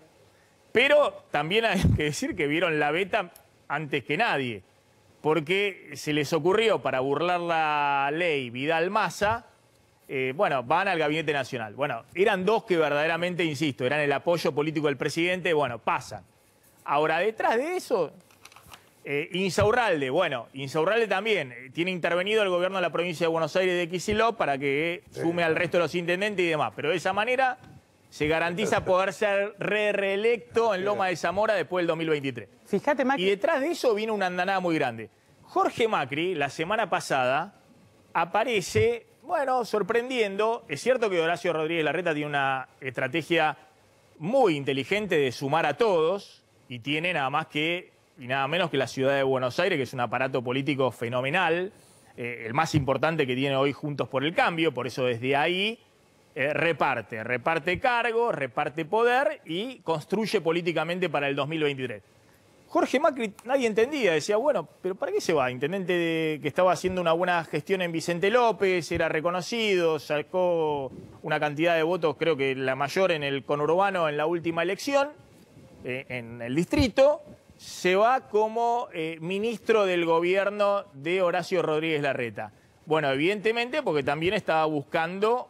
Pero también hay que decir que vieron la beta antes que nadie, porque se les ocurrió para burlar la ley Vidal-Massa, bueno, van al Gabinete Nacional. Bueno, eran dos que verdaderamente, insisto, eran el apoyo político del presidente, bueno, pasan. Ahora, detrás de eso, Insaurralde, bueno, Insaurralde también tiene intervenido el gobierno de la provincia de Buenos Aires de Kicillof para que sume al resto de los intendentes y demás, pero de esa manera se garantiza poder ser reelecto en Loma de Zamora después del 2023. Fíjate, Macri. Y detrás de eso viene una andanada muy grande. Jorge Macri, la semana pasada, aparece, bueno, sorprendiendo. Es cierto que Horacio Rodríguez Larreta tiene una estrategia muy inteligente de sumar a todos y tiene nada más que y nada menos que la ciudad de Buenos Aires, que es un aparato político fenomenal. el más importante que tiene hoy Juntos por el Cambio, por eso desde ahí reparte cargos, reparte poder y construye políticamente para el 2023. Jorge Macri nadie entendía, decía, bueno, pero ¿para qué se va? Intendente que estaba haciendo una buena gestión en Vicente López, era reconocido, sacó una cantidad de votos, creo que la mayor en el conurbano en la última elección, en el distrito, se va como ministro del gobierno de Horacio Rodríguez Larreta. Bueno, evidentemente porque también estaba buscando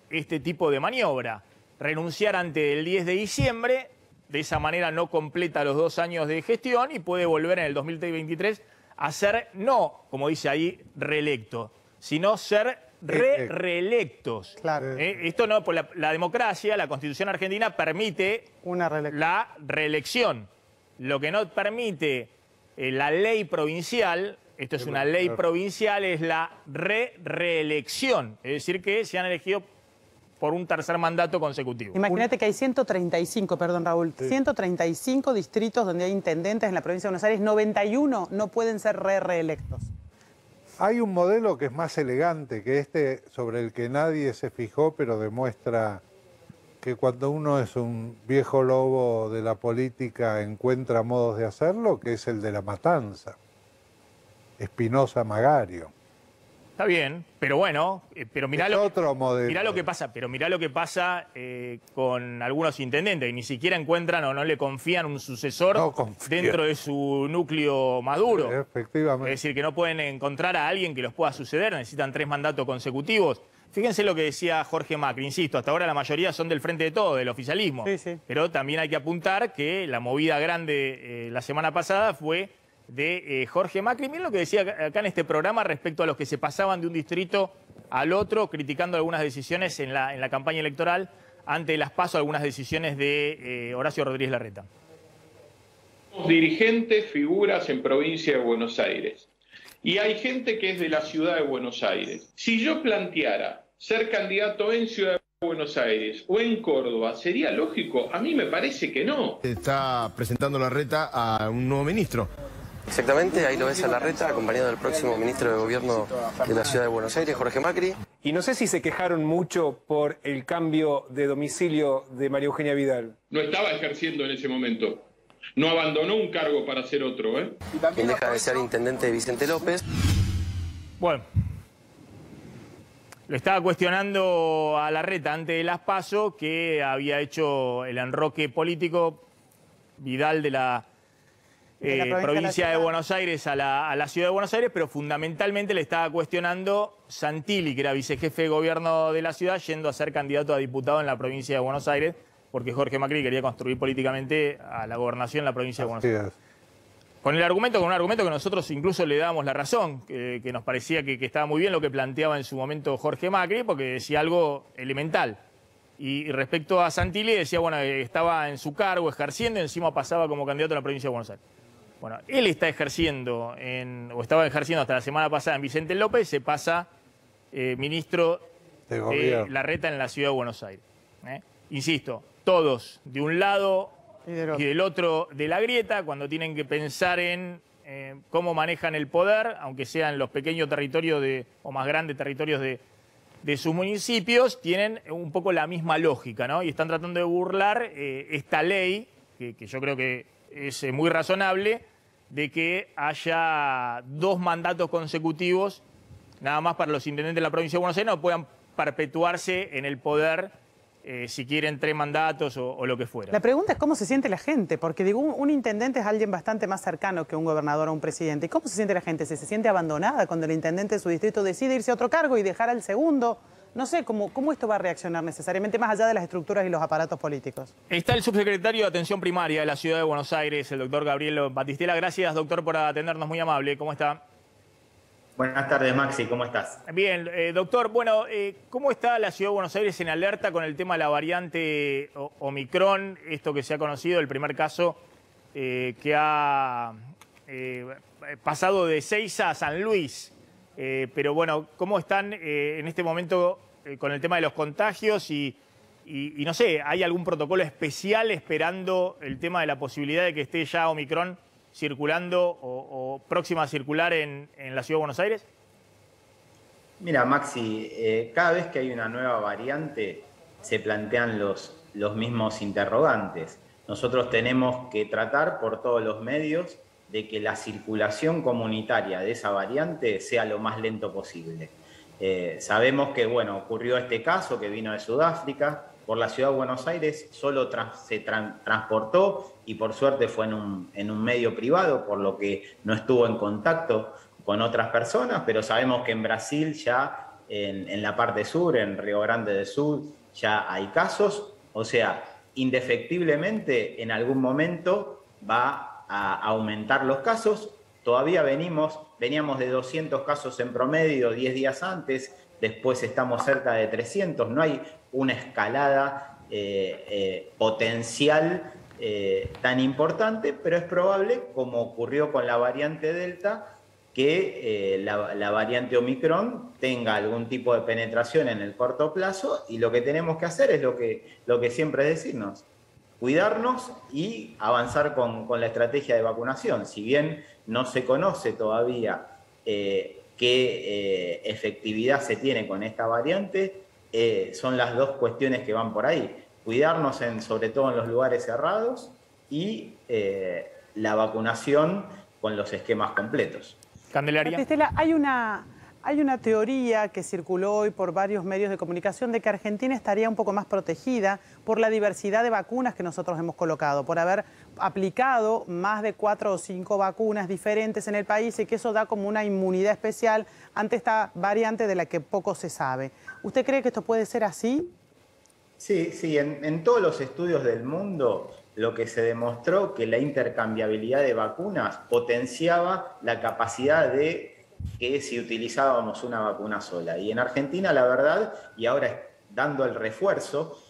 este tipo de maniobra, renunciar antes del 10 de diciembre, de esa manera no completa los 2 años de gestión y puede volver en el 2023 a ser, no, como dice ahí, reelecto, sino ser reelectos. Claro. Esto no, pues la democracia, la Constitución argentina permite la reelección. Lo que no permite la ley provincial, esto es una ley provincial, es la reelección. Es decir, que se han elegido por un tercer mandato consecutivo. Imagínate que hay 135, perdón Raúl, 135 distritos donde hay intendentes en la provincia de Buenos Aires, 91 no pueden ser reelectos. Hay un modelo que es más elegante que este, sobre el que nadie se fijó, pero demuestra que cuando uno es un viejo lobo de la política encuentra modos de hacerlo, que es el de la matanza. Espinosa Magario. Está bien, pero bueno, pero mirá lo que pasa con algunos intendentes que ni siquiera encuentran o no le confían un sucesor dentro de su núcleo maduro. Efectivamente. Es decir, que no pueden encontrar a alguien que los pueda suceder, necesitan 3 mandatos consecutivos. Fíjense lo que decía Jorge Macri, insisto, hasta ahora la mayoría son del Frente de Todos, del oficialismo. Sí. Pero también hay que apuntar que la movida grande la semana pasada fue de Jorge Macri. Miren lo que decía acá en este programa respecto a los que se pasaban de un distrito al otro, criticando algunas decisiones en la campaña electoral, ante las PASO, algunas decisiones de Horacio Rodríguez Larreta. Dirigentes, figuras en provincia de Buenos Aires. Y hay gente que es de la ciudad de Buenos Aires. Si yo planteara ser candidato en Ciudad de Buenos Aires o en Córdoba, ¿sería lógico? A mí me parece que no. Está presentando Larreta a un nuevo ministro. Exactamente, ahí lo ves a Larreta, acompañado del próximo ministro de Gobierno de la Ciudad de Buenos Aires, Jorge Macri. Y no sé si se quejaron mucho por el cambio de domicilio de María Eugenia Vidal. No estaba ejerciendo en ese momento. No abandonó un cargo para hacer otro, ¿eh? Quien deja de ser intendente de Vicente López. Bueno, lo estaba cuestionando a Larreta antes de las PASO, que había hecho el enroque político Vidal de la provincia de Buenos Aires a la ciudad de Buenos Aires, pero fundamentalmente le estaba cuestionando Santilli, que era vicejefe de gobierno de la ciudad, yendo a ser candidato a diputado en la provincia de Buenos Aires, porque Jorge Macri quería construir políticamente a la gobernación en la provincia de Buenos Aires. Con un argumento que nosotros incluso le dábamos la razón, que nos parecía que estaba muy bien lo que planteaba en su momento Jorge Macri, porque decía algo elemental. Y respecto a Santilli decía, bueno, estaba en su cargo ejerciendo y encima pasaba como candidato a la provincia de Buenos Aires. Bueno, él está ejerciendo, o estaba ejerciendo hasta la semana pasada en Vicente López, se pasa ministro de Larreta en la ciudad de Buenos Aires. Insisto, todos de un lado y del otro de la grieta, cuando tienen que pensar en cómo manejan el poder, aunque sean los pequeños territorios o más grandes territorios de sus municipios, tienen un poco la misma lógica, ¿no? Y están tratando de burlar esta ley, que yo creo que es muy razonable, de que haya 2 mandatos consecutivos, nada más para los intendentes de la provincia de Buenos Aires, no puedan perpetuarse en el poder si quieren 3 mandatos o lo que fuera. La pregunta es cómo se siente la gente, porque digo, un intendente es alguien bastante más cercano que un gobernador o un presidente. ¿Y cómo se siente la gente? ¿Se siente abandonada cuando el intendente de su distrito decide irse a otro cargo y dejar al segundo? No sé, ¿cómo esto va a reaccionar necesariamente más allá de las estructuras y los aparatos políticos? Está el subsecretario de Atención Primaria de la Ciudad de Buenos Aires, el doctor Gabriel Batistela. Gracias, doctor, por atendernos, muy amable. ¿Cómo está? Buenas tardes, Maxi, ¿cómo estás? Bien, doctor, bueno, ¿cómo está la Ciudad de Buenos Aires en alerta con el tema de la variante Omicron? Esto que se ha conocido, el primer caso que ha pasado de Seiza a San Luis. Pero bueno, ¿cómo están en este momento con el tema de los contagios? Y no sé, ¿hay algún protocolo especial esperando el tema de la posibilidad de que esté ya Omicron circulando o próxima a circular en la Ciudad de Buenos Aires? Mira, Maxi, cada vez que hay una nueva variante se plantean los mismos interrogantes. Nosotros tenemos que tratar por todos los medios de que la circulación comunitaria de esa variante sea lo más lento posible. Sabemos que, bueno, ocurrió este caso que vino de Sudáfrica, por la ciudad de Buenos Aires solo se transportó y por suerte fue en un medio privado, por lo que no estuvo en contacto con otras personas, pero sabemos que en Brasil ya en la parte sur, en Río Grande do Sul, ya hay casos, o sea, indefectiblemente en algún momento va a aumentar los casos. Todavía veníamos de 200 casos en promedio 10 días antes, después estamos cerca de 300, no hay una escalada potencial tan importante, pero es probable, como ocurrió con la variante Delta, que la variante Omicron tenga algún tipo de penetración en el corto plazo, y lo que tenemos que hacer es lo que siempre es decirnos, cuidarnos y avanzar con la estrategia de vacunación. Si bien no se conoce todavía qué efectividad se tiene con esta variante, son las dos cuestiones que van por ahí. Cuidarnos sobre todo en los lugares cerrados y la vacunación con los esquemas completos. Candelaria. Estela, hay una teoría que circuló hoy por varios medios de comunicación de que Argentina estaría un poco más protegida por la diversidad de vacunas que nosotros hemos colocado, por haber aplicado más de 4 o 5 vacunas diferentes en el país, y que eso da como una inmunidad especial ante esta variante de la que poco se sabe. ¿Usted cree que esto puede ser así? Sí, en todos los estudios del mundo lo que se demostró que la intercambiabilidad de vacunas potenciaba la capacidad de que si utilizábamos una vacuna sola. Y en Argentina, la verdad, y ahora dando el refuerzo,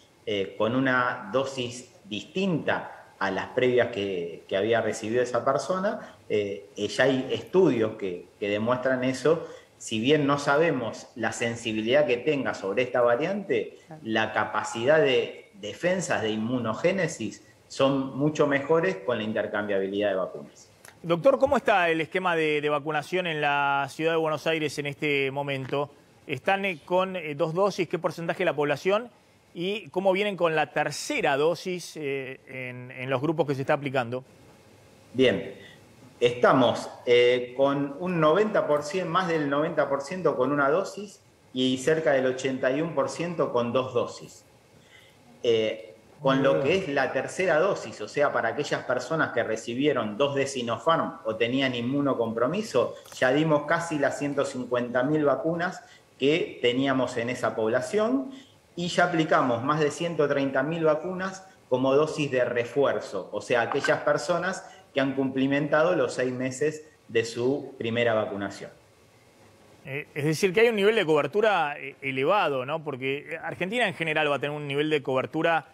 con una dosis distinta a las previas que había recibido esa persona, ya hay estudios que demuestran eso. Si bien no sabemos la sensibilidad que tenga sobre esta variante, la capacidad de defensas, de inmunogénesis, son mucho mejores con la intercambiabilidad de vacunas. Doctor, ¿cómo está el esquema de vacunación en la ciudad de Buenos Aires en este momento? ¿Están con 2 dosis? ¿Qué porcentaje de la población? ¿Y cómo vienen con la tercera dosis en los grupos que se está aplicando? Bien, estamos con un 90%, más del 90% con una dosis y cerca del 81% con 2 dosis. Con lo que es la tercera dosis, o sea, para aquellas personas que recibieron 2 de Sinopharm o tenían inmunocompromiso, ya dimos casi las 150.000 vacunas que teníamos en esa población, y ya aplicamos más de 130.000 vacunas como dosis de refuerzo, o sea, aquellas personas que han cumplimentado los 6 meses de su primera vacunación. Es decir, que hay un nivel de cobertura elevado, ¿no? Porque Argentina en general va a tener un nivel de cobertura,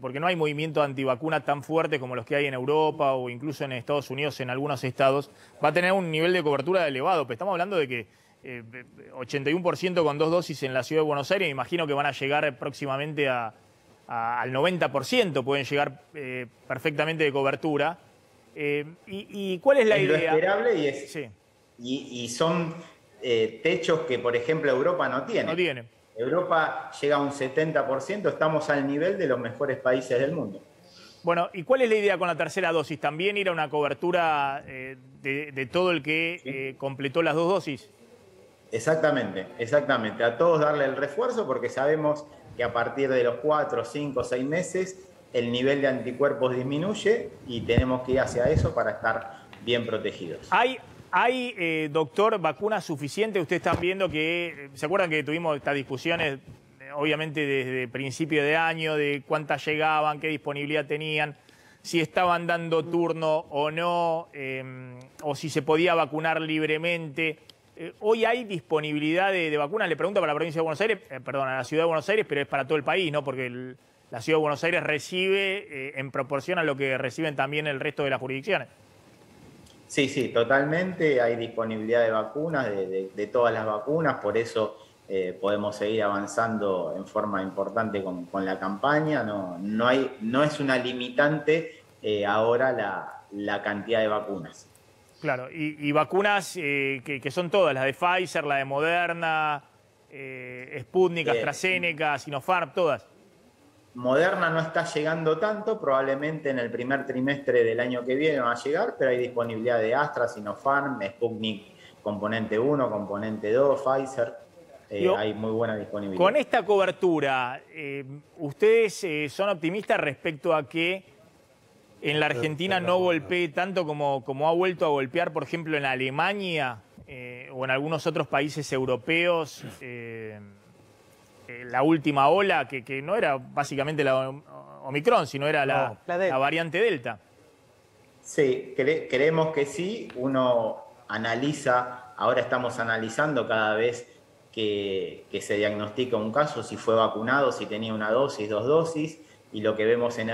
porque no hay movimiento antivacuna tan fuerte como los que hay en Europa o incluso en Estados Unidos, en algunos estados, va a tener un nivel de cobertura elevado. Pero estamos hablando de que 81% con 2 dosis en la ciudad de Buenos Aires, me imagino que van a llegar próximamente al 90%, pueden llegar perfectamente de cobertura. ¿Y cuál es la idea? Es lo esperable y son techos que, por ejemplo, Europa no tiene. No tiene. Europa llega a un 70%, estamos al nivel de los mejores países del mundo. Bueno, ¿y cuál es la idea con la tercera dosis? ¿También ir a una cobertura de todo el que completó las 2 dosis? Exactamente. A todos darle el refuerzo, porque sabemos que a partir de los 4, 5, 6 meses el nivel de anticuerpos disminuye y tenemos que ir hacia eso para estar bien protegidos. ¿Hay, doctor, vacunas suficientes? Ustedes están viendo que, ¿se acuerdan que tuvimos estas discusiones, obviamente desde principio de año, de cuántas llegaban, qué disponibilidad tenían, si estaban dando turno o no, o si se podía vacunar libremente? Hoy hay disponibilidad de vacunas, le pregunto para la provincia de Buenos Aires, perdón, a la ciudad de Buenos Aires, pero es para todo el país, ¿no? Porque la ciudad de Buenos Aires recibe en proporción a lo que reciben también el resto de las jurisdicciones. Sí, totalmente. Hay disponibilidad de vacunas, de todas las vacunas, por eso podemos seguir avanzando en forma importante con la campaña. No es una limitante ahora la cantidad de vacunas. Claro, y vacunas que son todas, la de Pfizer, la de Moderna, Sputnik, AstraZeneca, Sinopharm, todas. Moderna no está llegando tanto, probablemente en el primer trimestre del año que viene va a llegar, pero hay disponibilidad de Astra, Sinopharm, Sputnik componente 1, componente 2, Pfizer. Hay muy buena disponibilidad. Con esta cobertura, ¿ustedes son optimistas respecto a que en la Argentina no golpee tanto como ha vuelto a golpear, por ejemplo, en Alemania o en algunos otros países europeos? La última ola, que no era básicamente la Omicron, sino era la variante Delta. Sí, creemos que sí. Uno analiza, ahora estamos analizando cada vez que se diagnostica un caso, si fue vacunado, si tenía una dosis, 2 dosis, y lo que vemos en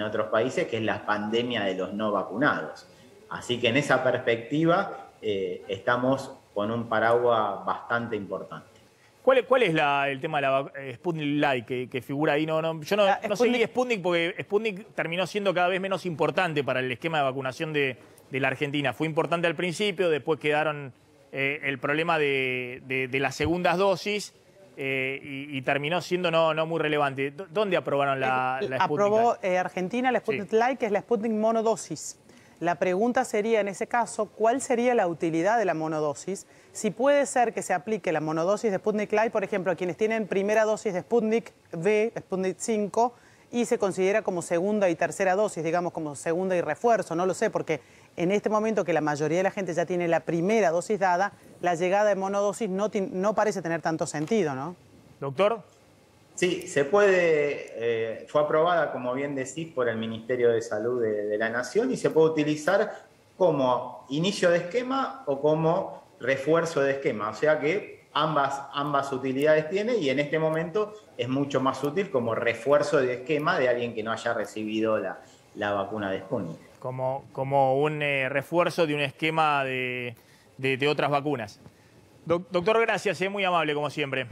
otros países, que es la pandemia de los no vacunados. Así que en esa perspectiva estamos con un paraguas bastante importante. ¿Cuál es el tema de la Sputnik Light que figura ahí? Yo no seguí Sputnik porque Sputnik terminó siendo cada vez menos importante para el esquema de vacunación de la Argentina. Fue importante al principio, después quedaron el problema de las segundas dosis y terminó siendo no muy relevante. ¿Dónde aprobaron la Sputnik Aprobó Light? Argentina la Sputnik Light, que es la Sputnik monodosis. La pregunta sería, en ese caso, ¿cuál sería la utilidad de la monodosis? Si puede ser que se aplique la monodosis de Sputnik Light, por ejemplo, a quienes tienen primera dosis de Sputnik V, Sputnik 5, y se considera como segunda y tercera dosis, digamos como segunda y refuerzo, no lo sé, porque en este momento que la mayoría de la gente ya tiene la primera dosis dada, la llegada de monodosis no parece tener tanto sentido, ¿no? Doctor. Sí, se puede, fue aprobada, como bien decís, por el Ministerio de Salud de la Nación y se puede utilizar como inicio de esquema o como refuerzo de esquema. O sea que ambas utilidades tiene y en este momento es mucho más útil como refuerzo de esquema de alguien que no haya recibido la vacuna de Sputnik. Como un refuerzo de un esquema de otras vacunas. Doctor, gracias, muy amable como siempre.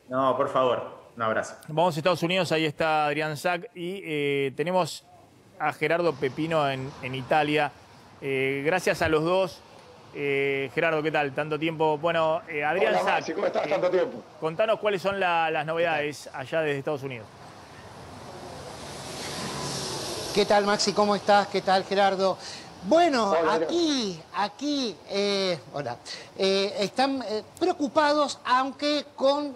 No, por favor. Un abrazo. Vamos a Estados Unidos, ahí está Adrián Sack y tenemos a Gerardo Pepino en Italia. Gracias a los dos. Gerardo, ¿qué tal? Tanto tiempo. Bueno, Adrián Hola, Sack, Maxi, ¿cómo estás? Tanto tiempo. Contanos cuáles son las novedades allá desde Estados Unidos. ¿Qué tal, Maxi? ¿Cómo estás? ¿Qué tal, Gerardo? Bueno, Hola, aquí están preocupados, aunque con,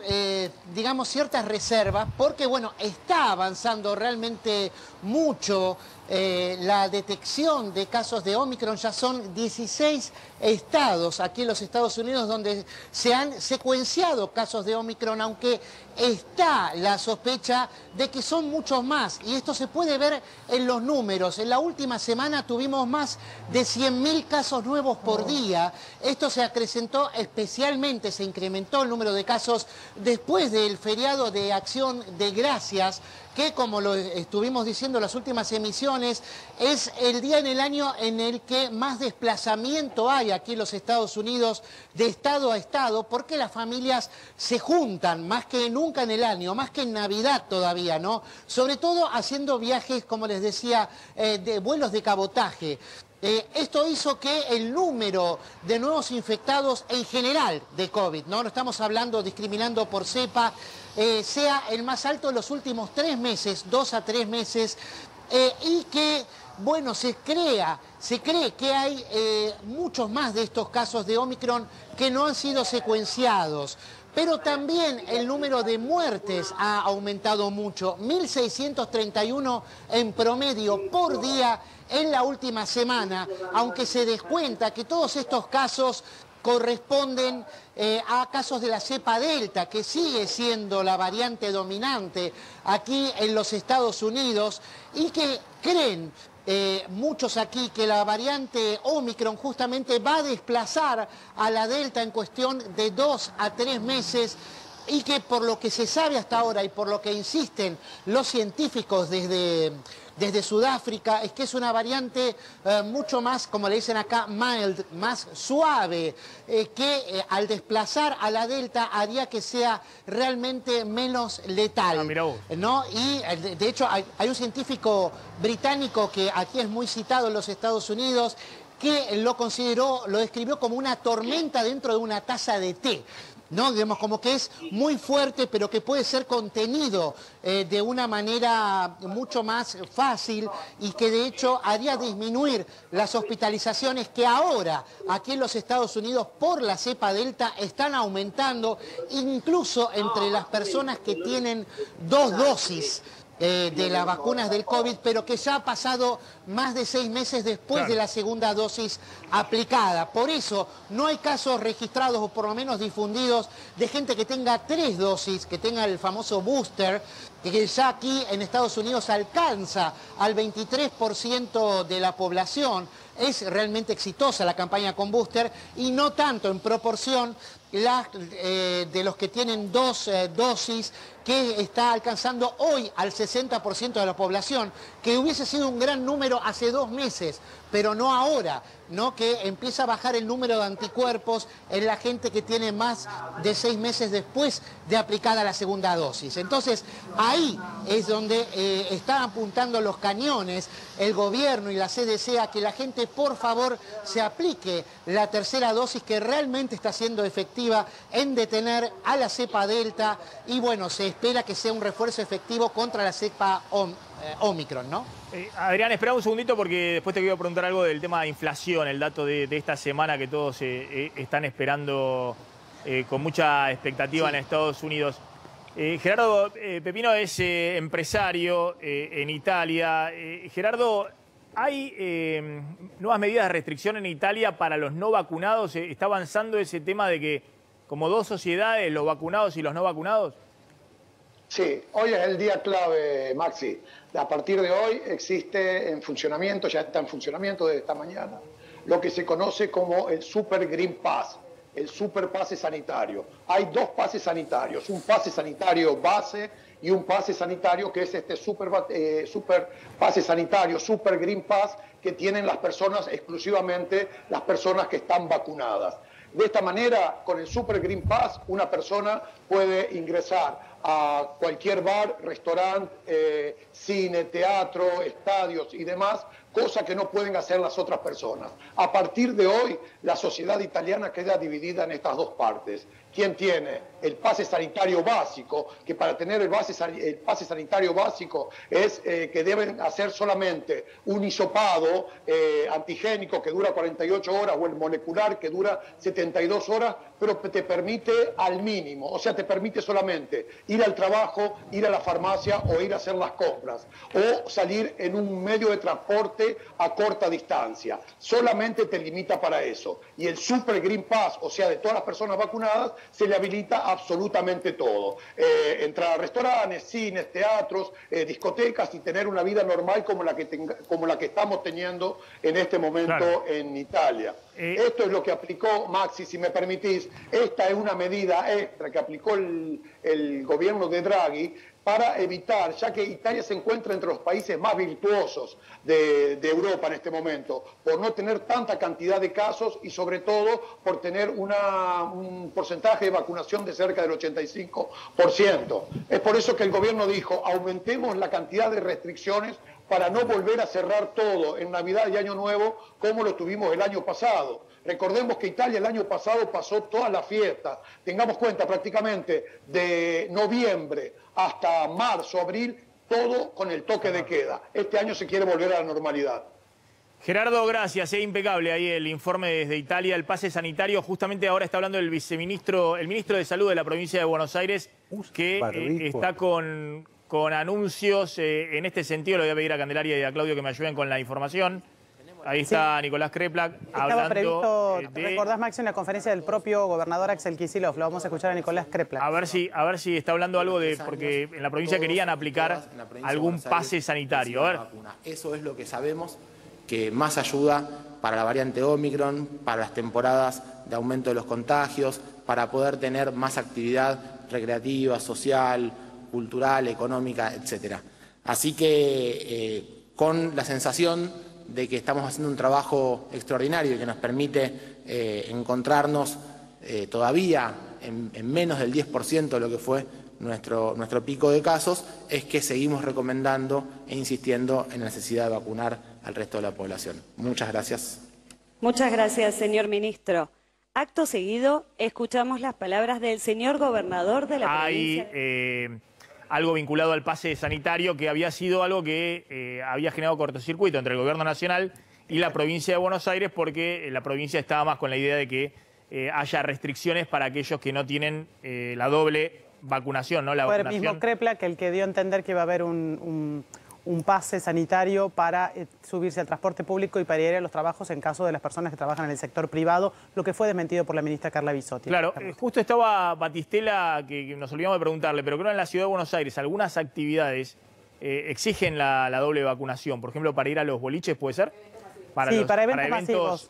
digamos, ciertas reservas, porque, bueno, está avanzando realmente mucho la detección de casos de Omicron. Ya son 16 estados aquí en los Estados Unidos donde se han secuenciado casos de Omicron, aunque está la sospecha de que son muchos más. Y esto se puede ver en los números. En la última semana tuvimos más de 100.000 casos nuevos por día. Esto se acrecentó especialmente, se incrementó el número de casos después del feriado de Acción de Gracias, que, como lo estuvimos diciendo en las últimas emisiones, es el día en el año en el que más desplazamiento hay aquí en los Estados Unidos de estado a estado, porque las familias se juntan más que nunca en el año, más que en Navidad todavía, ¿no? Sobre todo haciendo viajes, como les decía, de vuelos de cabotaje. Esto hizo que el número de nuevos infectados en general de COVID, no estamos hablando, discriminando por cepa, sea el más alto en los últimos 3 meses, 2 a 3 meses, y que, bueno, se cree que hay muchos más de estos casos de Omicron que no han sido secuenciados. Pero también el número de muertes ha aumentado mucho, 1.631 en promedio por día en la última semana, aunque se descuenta que todos estos casos corresponden a casos de la cepa Delta, que sigue siendo la variante dominante aquí en los Estados Unidos y que creen muchos aquí que la variante Omicron justamente va a desplazar a la Delta en cuestión de 2 a 3 meses y que por lo que se sabe hasta ahora y por lo que insisten los científicos desde Sudáfrica, es que es una variante mucho más, como le dicen acá, mild, más suave, que al desplazar a la Delta haría que sea realmente menos letal, ¿no? Y de hecho hay un científico británico que aquí es muy citado en los Estados Unidos, que lo describió como una tormenta dentro de una taza de té. ¿no? Digamos, como que es muy fuerte, pero que puede ser contenido de una manera mucho más fácil y que de hecho haría disminuir las hospitalizaciones que ahora aquí en los Estados Unidos por la cepa Delta están aumentando, incluso entre las personas que tienen 2 dosis de las vacunas del COVID, pero que ya ha pasado más de 6 meses después de la segunda dosis aplicada. Por eso no hay casos registrados o por lo menos difundidos de gente que tenga 3 dosis, que tenga el famoso booster, que ya aquí en Estados Unidos alcanza al 23% de la población. Es realmente exitosa la campaña con booster y no tanto en proporción de los que tienen 2 dosis, que está alcanzando hoy al 60% de la población, que hubiese sido un gran número hace 2 meses, pero no ahora, ¿no? Que empieza a bajar el número de anticuerpos en la gente que tiene más de 6 meses después de aplicada la segunda dosis. Entonces, ahí es donde están apuntando los cañones el gobierno y la CDC a que la gente, por favor, se aplique la tercera dosis, que realmente está siendo efectiva en detener a la cepa Delta y, bueno, se espera que sea un refuerzo efectivo contra la cepa Omicron, ¿no? Adrián, espera un segundito porque después te quiero preguntar algo del tema de inflación, el dato de esta semana que todos están esperando con mucha expectativa en Estados Unidos. Gerardo Pepino es empresario en Italia. Gerardo, ¿hay nuevas medidas de restricción en Italia para los no vacunados? ¿Está avanzando ese tema de que como 2 sociedades, los vacunados y los no vacunados? Sí, hoy es el día clave, Maxi. A partir de hoy existe en funcionamiento, ya está en funcionamiento desde esta mañana, lo que se conoce como el Super Green Pass, el Super Pase Sanitario. Hay 2 pases sanitarios, un pase sanitario base y un pase sanitario que es este Super Pase Sanitario, Super Green Pass, que tienen las personas, exclusivamente las personas que están vacunadas. De esta manera, con el Super Green Pass, una persona puede ingresar a cualquier bar, restaurante, cine, teatro, estadios y demás, cosa que no pueden hacer las otras personas. A partir de hoy, la sociedad italiana queda dividida en estas 2 partes. ¿Quién tiene el pase sanitario básico? Que para tener el pase sanitario básico es que deben hacer solamente un hisopado antigénico que dura 48 horas o el molecular que dura 72 horas, pero te permite al mínimo, o sea, te permite solamente ir al trabajo, ir a la farmacia o ir a hacer las compras, o salir en un medio de transporte a corta distancia. Solamente te limita para eso. Y el Super Green Pass, o sea, de todas las personas vacunadas, se le habilita absolutamente todo. Entrar a restaurantes, cines, teatros, discotecas y tener una vida normal como la que estamos teniendo en este momento en Italia. Esto es lo que aplicó, Maxi, si me permitís. Esta es una medida extra que aplicó el gobierno de Draghi para evitar, ya que Italia se encuentra entre los países más virtuosos de Europa en este momento, por no tener tanta cantidad de casos y sobre todo por tener un porcentaje de vacunación de cerca del 85%. Es por eso que el gobierno dijo, aumentemos la cantidad de restricciones para no volver a cerrar todo en Navidad y Año Nuevo como lo tuvimos el año pasado. Recordemos que Italia el año pasado pasó todas las fiestas. Tengamos cuenta, prácticamente de noviembre hasta marzo, abril, todo con el toque de queda. Este año se quiere volver a la normalidad. Gerardo, gracias. Es impecable ahí el informe desde Italia, el pase sanitario. Justamente ahora está hablando el ministro de Salud de la provincia de Buenos Aires, que está con anuncios en este sentido. Le voy a pedir a Candelaria y a Claudio que me ayuden con la información. Ahí está Nicolás Kreplak hablando. Estaba previsto, recordás, Maxi, una conferencia del propio gobernador Axel Kicillof. Lo vamos a escuchar a Nicolás Kreplak. A ver si está hablando algo de, porque en la provincia querían aplicar algún pase sanitario. A ver. Eso es lo que sabemos que más ayuda para la variante Omicron, para las temporadas de aumento de los contagios, para poder tener más actividad recreativa, social, cultural, económica, etc. Así que con la sensación de que estamos haciendo un trabajo extraordinario y que nos permite encontrarnos todavía en menos del 10% de lo que fue nuestro pico de casos, es que seguimos recomendando e insistiendo en la necesidad de vacunar al resto de la población. Muchas gracias. Muchas gracias, señor ministro. Acto seguido, escuchamos las palabras del señor gobernador de la provincia. Hay algo vinculado al pase sanitario que había sido algo que había generado cortocircuito entre el gobierno nacional y la provincia de Buenos Aires, porque la provincia estaba más con la idea de que haya restricciones para aquellos que no tienen la doble vacunación, ¿no? Fue el mismo Crepla que el que dio a entender que iba a haber un pase sanitario para subirse al transporte público y para ir a los trabajos en caso de las personas que trabajan en el sector privado, lo que fue desmentido por la ministra Carla Bisotti. Claro, justo estaba Batistela, que nos olvidamos de preguntarle, pero creo que en la Ciudad de Buenos Aires algunas actividades exigen la doble vacunación. Por ejemplo, para ir a los boliches, ¿puede ser? Para eventos masivos.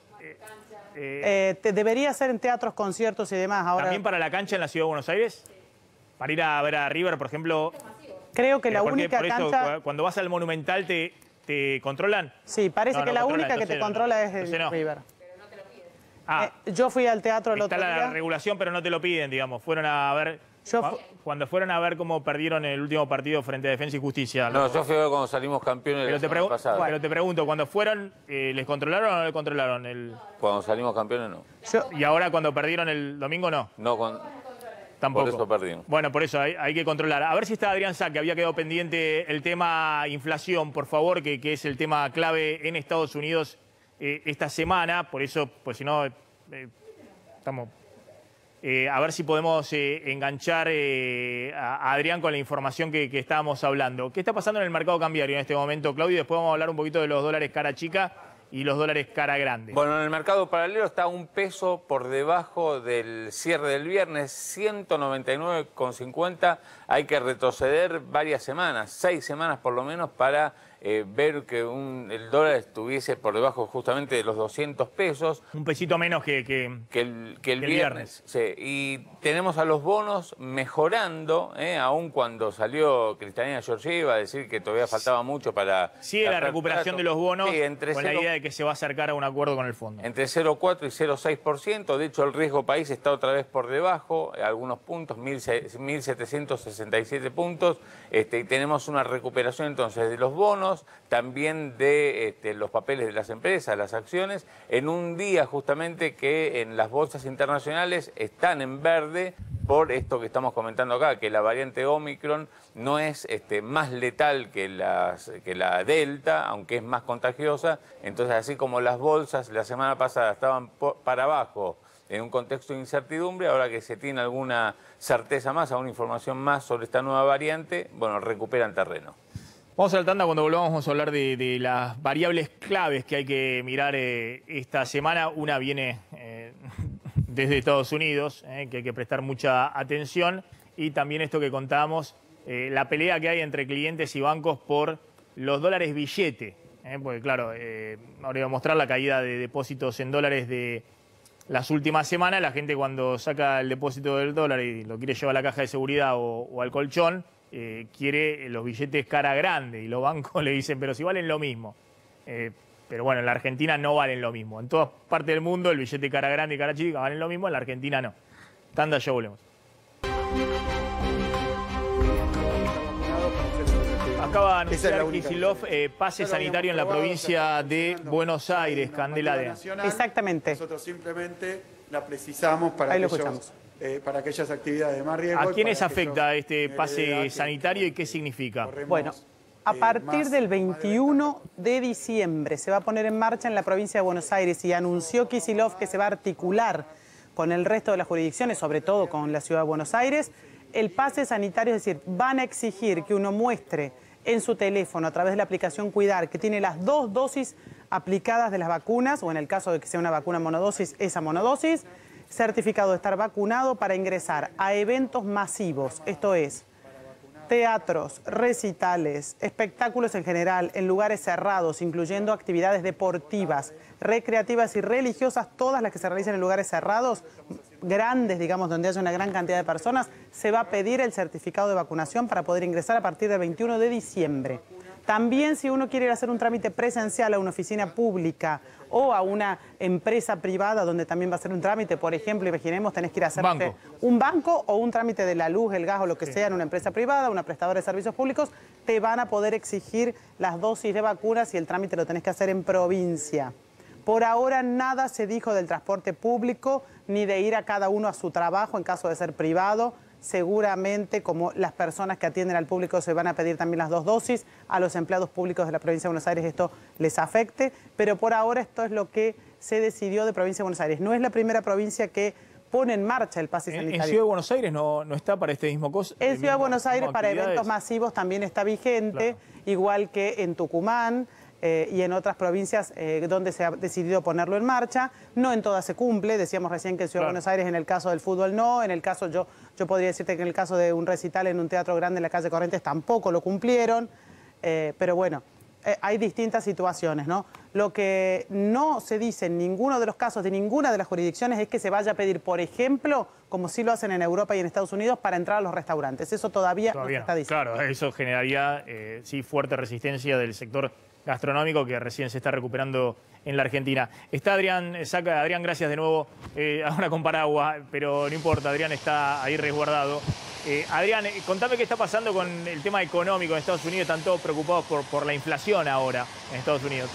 Debería ser en teatros, conciertos y demás. Ahora, ¿también para la cancha en la Ciudad de Buenos Aires? Para ir a ver a River, por ejemplo. Creo que la única por eso, cancha... cuando vas al Monumental, ¿te controlan? Sí, parece que la única que te controla es el River. Yo fui al teatro el otro día. Está la regulación, pero no te lo piden, digamos. Fueron a ver... Cuando fueron a ver cómo perdieron el último partido frente a Defensa y Justicia. No, yo fui a ver cuando salimos campeones la semana pasada. Pero te pregunto, cuando fueron, ¿les controlaron o no les controlaron? Cuando salimos campeones, no. ¿Y ahora cuando perdieron el domingo, no? No, tampoco. Por eso perdimos. Bueno, por eso hay que controlar. A ver si está Adrián Sá, que había quedado pendiente el tema inflación, por favor, que es el tema clave en Estados Unidos esta semana. Por eso, pues si no, estamos... a ver si podemos enganchar a Adrián con la información que estábamos hablando. ¿Qué está pasando en el mercado cambiario en este momento, Claudio? Después vamos a hablar un poquito de los dólares cara chica y los dólares cara grande. Bueno, en el mercado paralelo está un peso por debajo del cierre del viernes, 199,50. Hay que retroceder varias semanas, 6 semanas por lo menos, para ver que el dólar estuviese por debajo justamente de los 200 pesos. Un pesito menos que el viernes. Sí. Y tenemos a los bonos mejorando, aun cuando salió Cristalina Georgieva a decir que todavía faltaba mucho para... Sigue la recuperación de los bonos, sí, con la idea de que se va a acercar a un acuerdo con el fondo. Entre 0,4 y 0,6%. De hecho, el riesgo país está otra vez por debajo, algunos puntos, 1.767 puntos. Y tenemos una recuperación entonces de los bonos, también de los papeles de las empresas, las acciones, en un día justamente que en las bolsas internacionales están en verde por esto que estamos comentando acá, que la variante Omicron no es más letal que la Delta, aunque es más contagiosa. Entonces, así como las bolsas la semana pasada estaban para abajo en un contexto de incertidumbre, ahora que se tiene alguna certeza más, alguna información más sobre esta nueva variante, bueno, recuperan terreno. Vamos a la tanda, cuando volvamos vamos a hablar de las variables claves que hay que mirar esta semana. Una viene desde Estados Unidos, que hay que prestar mucha atención, y también esto que contábamos, la pelea que hay entre clientes y bancos por los dólares billete. Porque claro, ahora iba a mostrar la caída de depósitos en dólares de las últimas semanas. La gente cuando saca el depósito del dólar y lo quiere llevar a la caja de seguridad o al colchón, quiere los billetes cara grande, y los bancos le dicen, pero si valen lo mismo. Pero bueno, en la Argentina no valen lo mismo. En todas partes del mundo el billete cara grande y cara chica valen lo mismo, en la Argentina no. Tanda, ya volvemos. Acaba de anunciar Kicillof pase sanitario en la provincia de Buenos Aires, Candela. Exactamente. Nosotros simplemente la precisamos para aquellas actividades de más riesgo. ¿A quiénes afecta este pase sanitario y qué significa? Bueno, a partir del 21 de diciembre se va a poner en marcha en la provincia de Buenos Aires, y anunció Kicillof que se va a articular con el resto de las jurisdicciones, sobre todo con la ciudad de Buenos Aires, el pase sanitario. Es decir, van a exigir que uno muestre en su teléfono, a través de la aplicación Cuidar, que tiene las 2 dosis aplicadas de las vacunas, o en el caso de que sea una vacuna monodosis, esa monodosis, certificado de estar vacunado para ingresar a eventos masivos, esto es, teatros, recitales, espectáculos en general, en lugares cerrados, incluyendo actividades deportivas, recreativas y religiosas, todas las que se realicen en lugares cerrados, grandes, digamos, donde haya una gran cantidad de personas, se va a pedir el certificado de vacunación para poder ingresar a partir del 21 de diciembre. También, si uno quiere ir a hacer un trámite presencial a una oficina pública o a una empresa privada donde también va a ser un trámite, por ejemplo, imaginemos, tenés que ir a hacer un banco o un trámite de la luz, el gas o lo que sea en una empresa privada, una prestadora de servicios públicos, te van a poder exigir las dosis de vacunas y el trámite lo tenés que hacer en provincia. Por ahora nada se dijo del transporte público ni de ir a cada uno a su trabajo en caso de ser privado. Seguramente, como las personas que atienden al público se van a pedir también las 2 dosis, a los empleados públicos de la provincia de Buenos Aires esto les afecte, pero por ahora esto es lo que se decidió de provincia de Buenos Aires. No es la primera provincia que pone en marcha el pase sanitario. ¿En Ciudad de Buenos Aires no está para este mismo cosa? En Ciudad de Buenos Aires para eventos masivos también está vigente, igual que en Tucumán y en otras provincias donde se ha decidido ponerlo en marcha. No en todas se cumple, decíamos recién que en Ciudad de Buenos Aires en el caso del fútbol no, en el caso yo podría decirte que en el caso de un recital en un teatro grande en la calle Corrientes tampoco lo cumplieron, pero bueno, hay distintas situaciones, ¿no? Lo que no se dice en ninguno de los casos de ninguna de las jurisdicciones es que se vaya a pedir, por ejemplo, como sí lo hacen en Europa y en Estados Unidos, para entrar a los restaurantes. Eso todavía no se está diciendo. Claro, eso generaría sí fuerte resistencia del sector gastronómico que recién se está recuperando en la Argentina. Está Adrián Saca. Adrián, gracias de nuevo. Ahora con paraguas, pero no importa, Adrián está ahí resguardado. Adrián, contame qué está pasando con el tema económico en Estados Unidos. Están todos preocupados por la inflación ahora en Estados Unidos.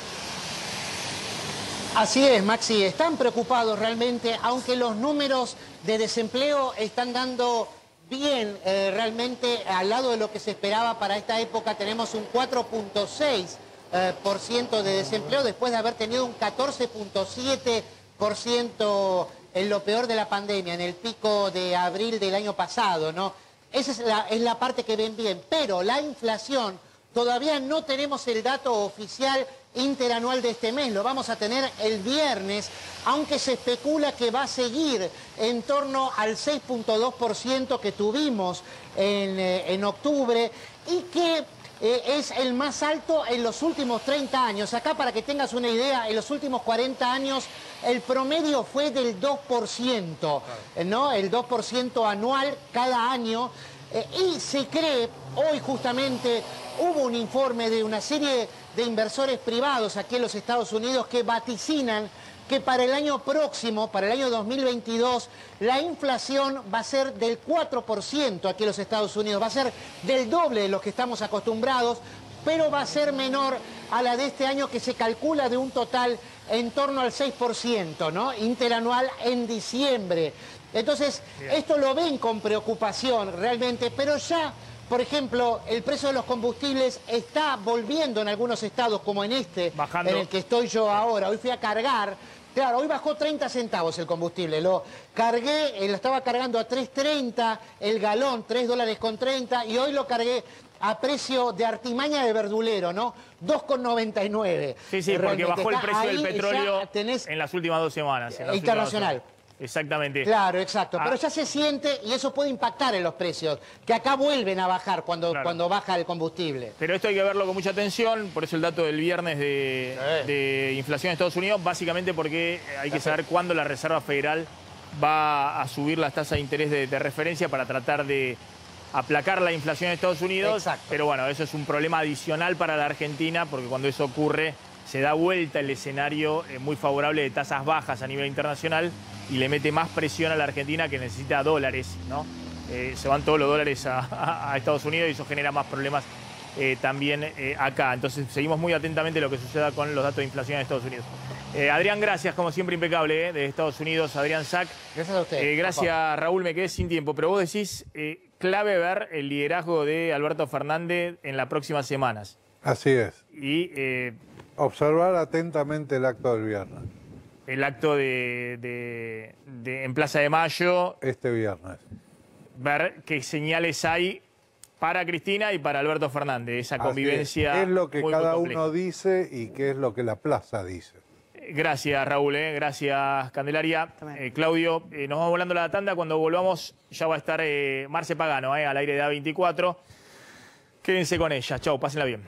Así es, Maxi. Están preocupados realmente, aunque los números de desempleo están dando bien, realmente al lado de lo que se esperaba para esta época. Tenemos un 4.6% de desempleo después de haber tenido un 14.7% en lo peor de la pandemia, en el pico de abril del año pasado, ¿no? Esa es la parte que ven bien, pero la inflación, todavía no tenemos el dato oficial interanual de este mes, lo vamos a tener el viernes, aunque se especula que va a seguir en torno al 6.2% que tuvimos en octubre y que es el más alto en los últimos 30 años. Acá, para que tengas una idea, en los últimos 40 años el promedio fue del 2%, ¿no? El 2% anual cada año. Y se cree, hoy justamente hubo un informe de una serie de inversores privados aquí en los Estados Unidos que vaticinan que para el año próximo, para el año 2022, la inflación va a ser del 4% aquí en los Estados Unidos, va a ser del doble de lo que estamos acostumbrados, pero va a ser menor a la de este año, que se calcula de un total en torno al 6%, ¿no? Interanual en diciembre. Entonces, esto lo ven con preocupación realmente, pero ya, por ejemplo, el precio de los combustibles está volviendo en algunos estados, como en este, bajando, en el que estoy yo ahora. Hoy fui a cargar, claro, hoy bajó 30 centavos el combustible. Lo cargué, lo estaba cargando a 3.30 el galón, $3.30, y hoy lo cargué a precio de artimaña de verdulero, ¿no? 2,99. Sí, sí, porque bajó el precio del petróleo en las últimas 2 semanas. Internacional. Exactamente. Claro, exacto. Pero ya se siente y eso puede impactar en los precios, que acá vuelven a bajar cuando baja el combustible. Pero esto hay que verlo con mucha atención, por eso el dato del viernes de inflación en Estados Unidos, básicamente porque hay que saber cuándo la Reserva Federal va a subir las tasas de interés de referencia para tratar de aplacar la inflación en Estados Unidos. Exacto. Pero bueno, eso es un problema adicional para la Argentina, porque cuando eso ocurre se da vuelta el escenario muy favorable de tasas bajas a nivel internacional y le mete más presión a la Argentina, que necesita dólares, ¿no? Se van todos los dólares a Estados Unidos y eso genera más problemas también acá. Entonces seguimos muy atentamente lo que suceda con los datos de inflación en Estados Unidos. Adrián, gracias, como siempre impecable, de Estados Unidos, Adrián Sack. Gracias a usted. Gracias, Raúl, me quedé sin tiempo, pero vos decís clave ver el liderazgo de Alberto Fernández en las próximas semanas. Así es. Y observar atentamente el acto del viernes. El acto en Plaza de Mayo. Este viernes. Ver qué señales hay para Cristina y para Alberto Fernández, esa convivencia. ¿Qué es lo que cada uno dice y qué es lo que la plaza dice? Gracias, Raúl. Gracias, Candelaria. Claudio, nos vamos volando la tanda. Cuando volvamos ya va a estar Marce Pagano al aire de A24. Quédense con ella. Chau, pásenla bien.